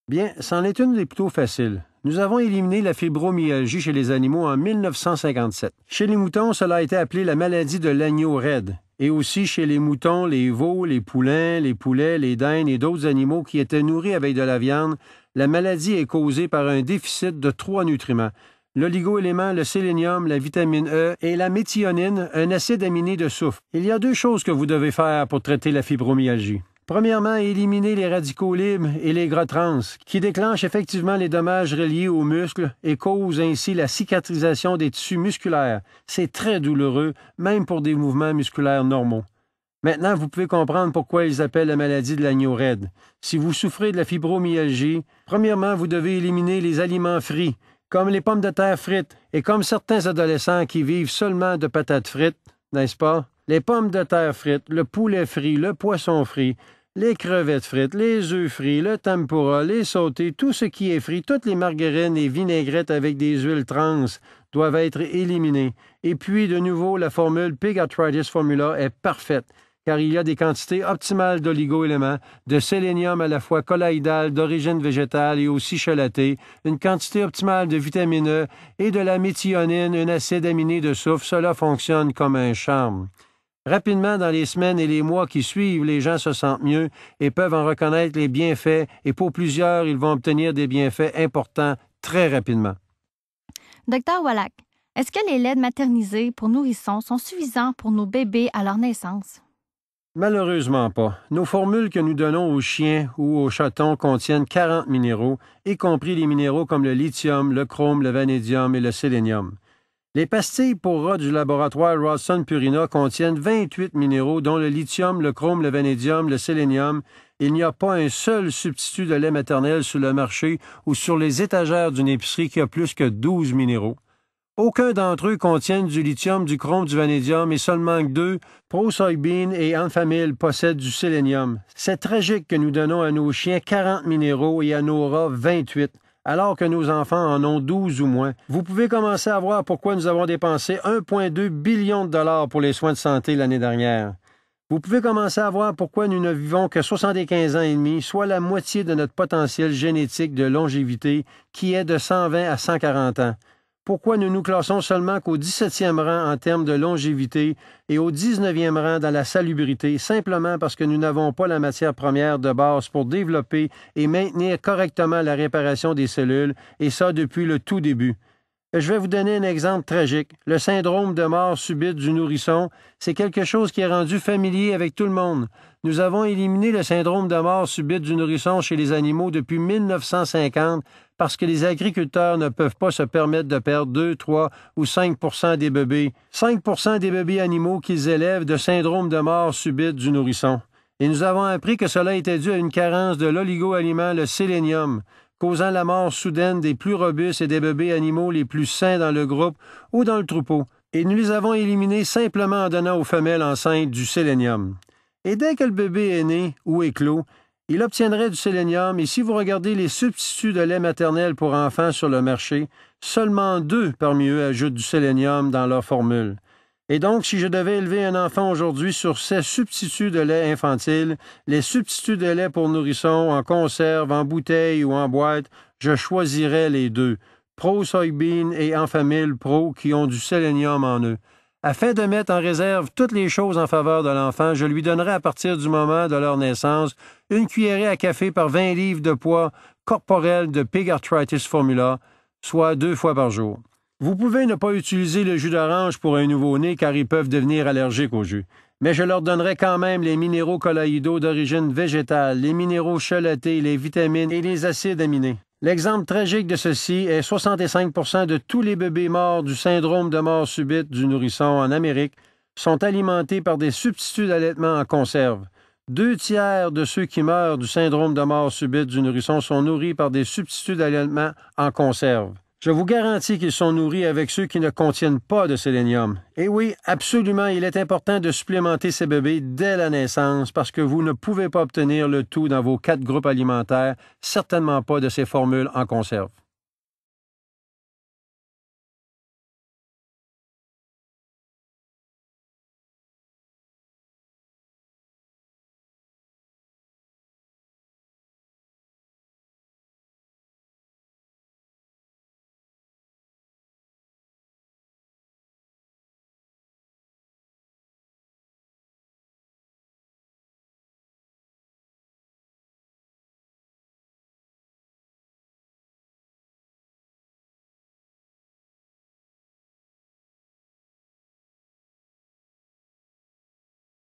Bien, c'en est une des plutôt faciles. Nous avons éliminé la fibromyalgie chez les animaux en 1957. Chez les moutons, cela a été appelé la maladie de l'agneau raide. Et aussi chez les moutons, les veaux, les poulains, les poulets, les dindes et d'autres animaux qui étaient nourris avec de la viande, la maladie est causée par un déficit de 3 nutriments. L'oligo-élément, le sélénium, la vitamine E et la méthionine, un acide aminé de soufre. Il y a 2 choses que vous devez faire pour traiter la fibromyalgie. Premièrement, éliminer les radicaux libres et les gras trans, qui déclenchent effectivement les dommages reliés aux muscles et causent ainsi la cicatrisation des tissus musculaires. C'est très douloureux, même pour des mouvements musculaires normaux. Maintenant, vous pouvez comprendre pourquoi ils appellent la maladie de l'agneau raide. Si vous souffrez de la fibromyalgie, premièrement, vous devez éliminer les aliments frits, comme les pommes de terre frites, et comme certains adolescents qui vivent seulement de patates frites, n'est-ce pas? Les pommes de terre frites, le poulet frit, le poisson frit, les crevettes frites, les œufs frits, le tempura, les sautés, tout ce qui est frit, toutes les margarines et vinaigrettes avec des huiles trans doivent être éliminées. Et puis, de nouveau, la formule Pig Arthritis Formula est parfaite, car il y a des quantités optimales d'oligo-éléments, de sélénium à la fois colloïdal, d'origine végétale et aussi chelaté, une quantité optimale de vitamine E et de la méthionine, un acide aminé de soufre. Cela fonctionne comme un charme. Rapidement, dans les semaines et les mois qui suivent, les gens se sentent mieux et peuvent en reconnaître les bienfaits, et pour plusieurs, ils vont obtenir des bienfaits importants très rapidement. Docteur Wallach, est-ce que les laits maternisés pour nourrissons sont suffisants pour nos bébés à leur naissance? Malheureusement pas. Nos formules que nous donnons aux chiens ou aux chatons contiennent 40 minéraux, y compris les minéraux comme le lithium, le chrome, le vanadium et le sélénium. Les pastilles pour rats du laboratoire Rawson Purina contiennent 28 minéraux, dont le lithium, le chrome, le vanadium, le sélénium. Il n'y a pas un seul substitut de lait maternel sur le marché ou sur les étagères d'une épicerie qui a plus que 12 minéraux. Aucun d'entre eux contiennent du lithium, du chrome, du vanadium et seulement 2, Pro-Soybean et Enfamil, possèdent du sélénium. C'est tragique que nous donnons à nos chiens 40 minéraux et à nos rats 28. Alors que nos enfants en ont 12 ou moins. Vous pouvez commencer à voir pourquoi nous avons dépensé 1,2 billion de dollars pour les soins de santé l'année dernière. Vous pouvez commencer à voir pourquoi nous ne vivons que 75 ans et demi, soit la moitié de notre potentiel génétique de longévité, qui est de 120 à 140 ans. Pourquoi nous nous classons seulement qu'au 17e rang en termes de longévité et au 19e rang dans la salubrité, simplement parce que nous n'avons pas la matière première de base pour développer et maintenir correctement la réparation des cellules, et ça depuis le tout début. Je vais vous donner un exemple tragique. Le syndrome de mort subite du nourrisson, c'est quelque chose qui est rendu familier avec tout le monde. Nous avons éliminé le syndrome de mort subite du nourrisson chez les animaux depuis 1950 parce que les agriculteurs ne peuvent pas se permettre de perdre 2, 3 ou 5 % des bébés. 5 % des bébés animaux qu'ils élèvent de syndrome de mort subite du nourrisson. Et nous avons appris que cela était dû à une carence de l'oligo-aliment, le sélénium, causant la mort soudaine des plus robustes et des bébés animaux les plus sains dans le groupe ou dans le troupeau. Et nous les avons éliminés simplement en donnant aux femelles enceintes du sélénium. Et dès que le bébé est né ou éclos, il obtiendrait du sélénium, et si vous regardez les substituts de lait maternel pour enfants sur le marché, seulement 2 parmi eux ajoutent du sélénium dans leur formule. Et donc, si je devais élever un enfant aujourd'hui sur ces substituts de lait infantile, les substituts de lait pour nourrissons en conserve, en bouteille ou en boîte, je choisirais les 2, Pro-Soybean et Enfamil Pro, qui ont du sélénium en eux. Afin de mettre en réserve toutes les choses en faveur de l'enfant, je lui donnerai à partir du moment de leur naissance une cuillerée à café par 20 livres de poids corporel de Pig Arthritis Formula, soit 2 fois par jour. Vous pouvez ne pas utiliser le jus d'orange pour un nouveau-né car ils peuvent devenir allergiques au jus. Mais je leur donnerai quand même les minéraux colloïdaux d'origine végétale, les minéraux chelatés, les vitamines et les acides aminés. L'exemple tragique de ceci est 65 % de tous les bébés morts du syndrome de mort subite du nourrisson en Amérique sont alimentés par des substituts d'allaitement en conserve. 2 tiers de ceux qui meurent du syndrome de mort subite du nourrisson sont nourris par des substituts d'allaitement en conserve. Je vous garantis qu'ils sont nourris avec ceux qui ne contiennent pas de sélénium. Et oui, absolument, il est important de supplémenter ces bébés dès la naissance parce que vous ne pouvez pas obtenir le tout dans vos 4 groupes alimentaires, certainement pas de ces formules en conserve.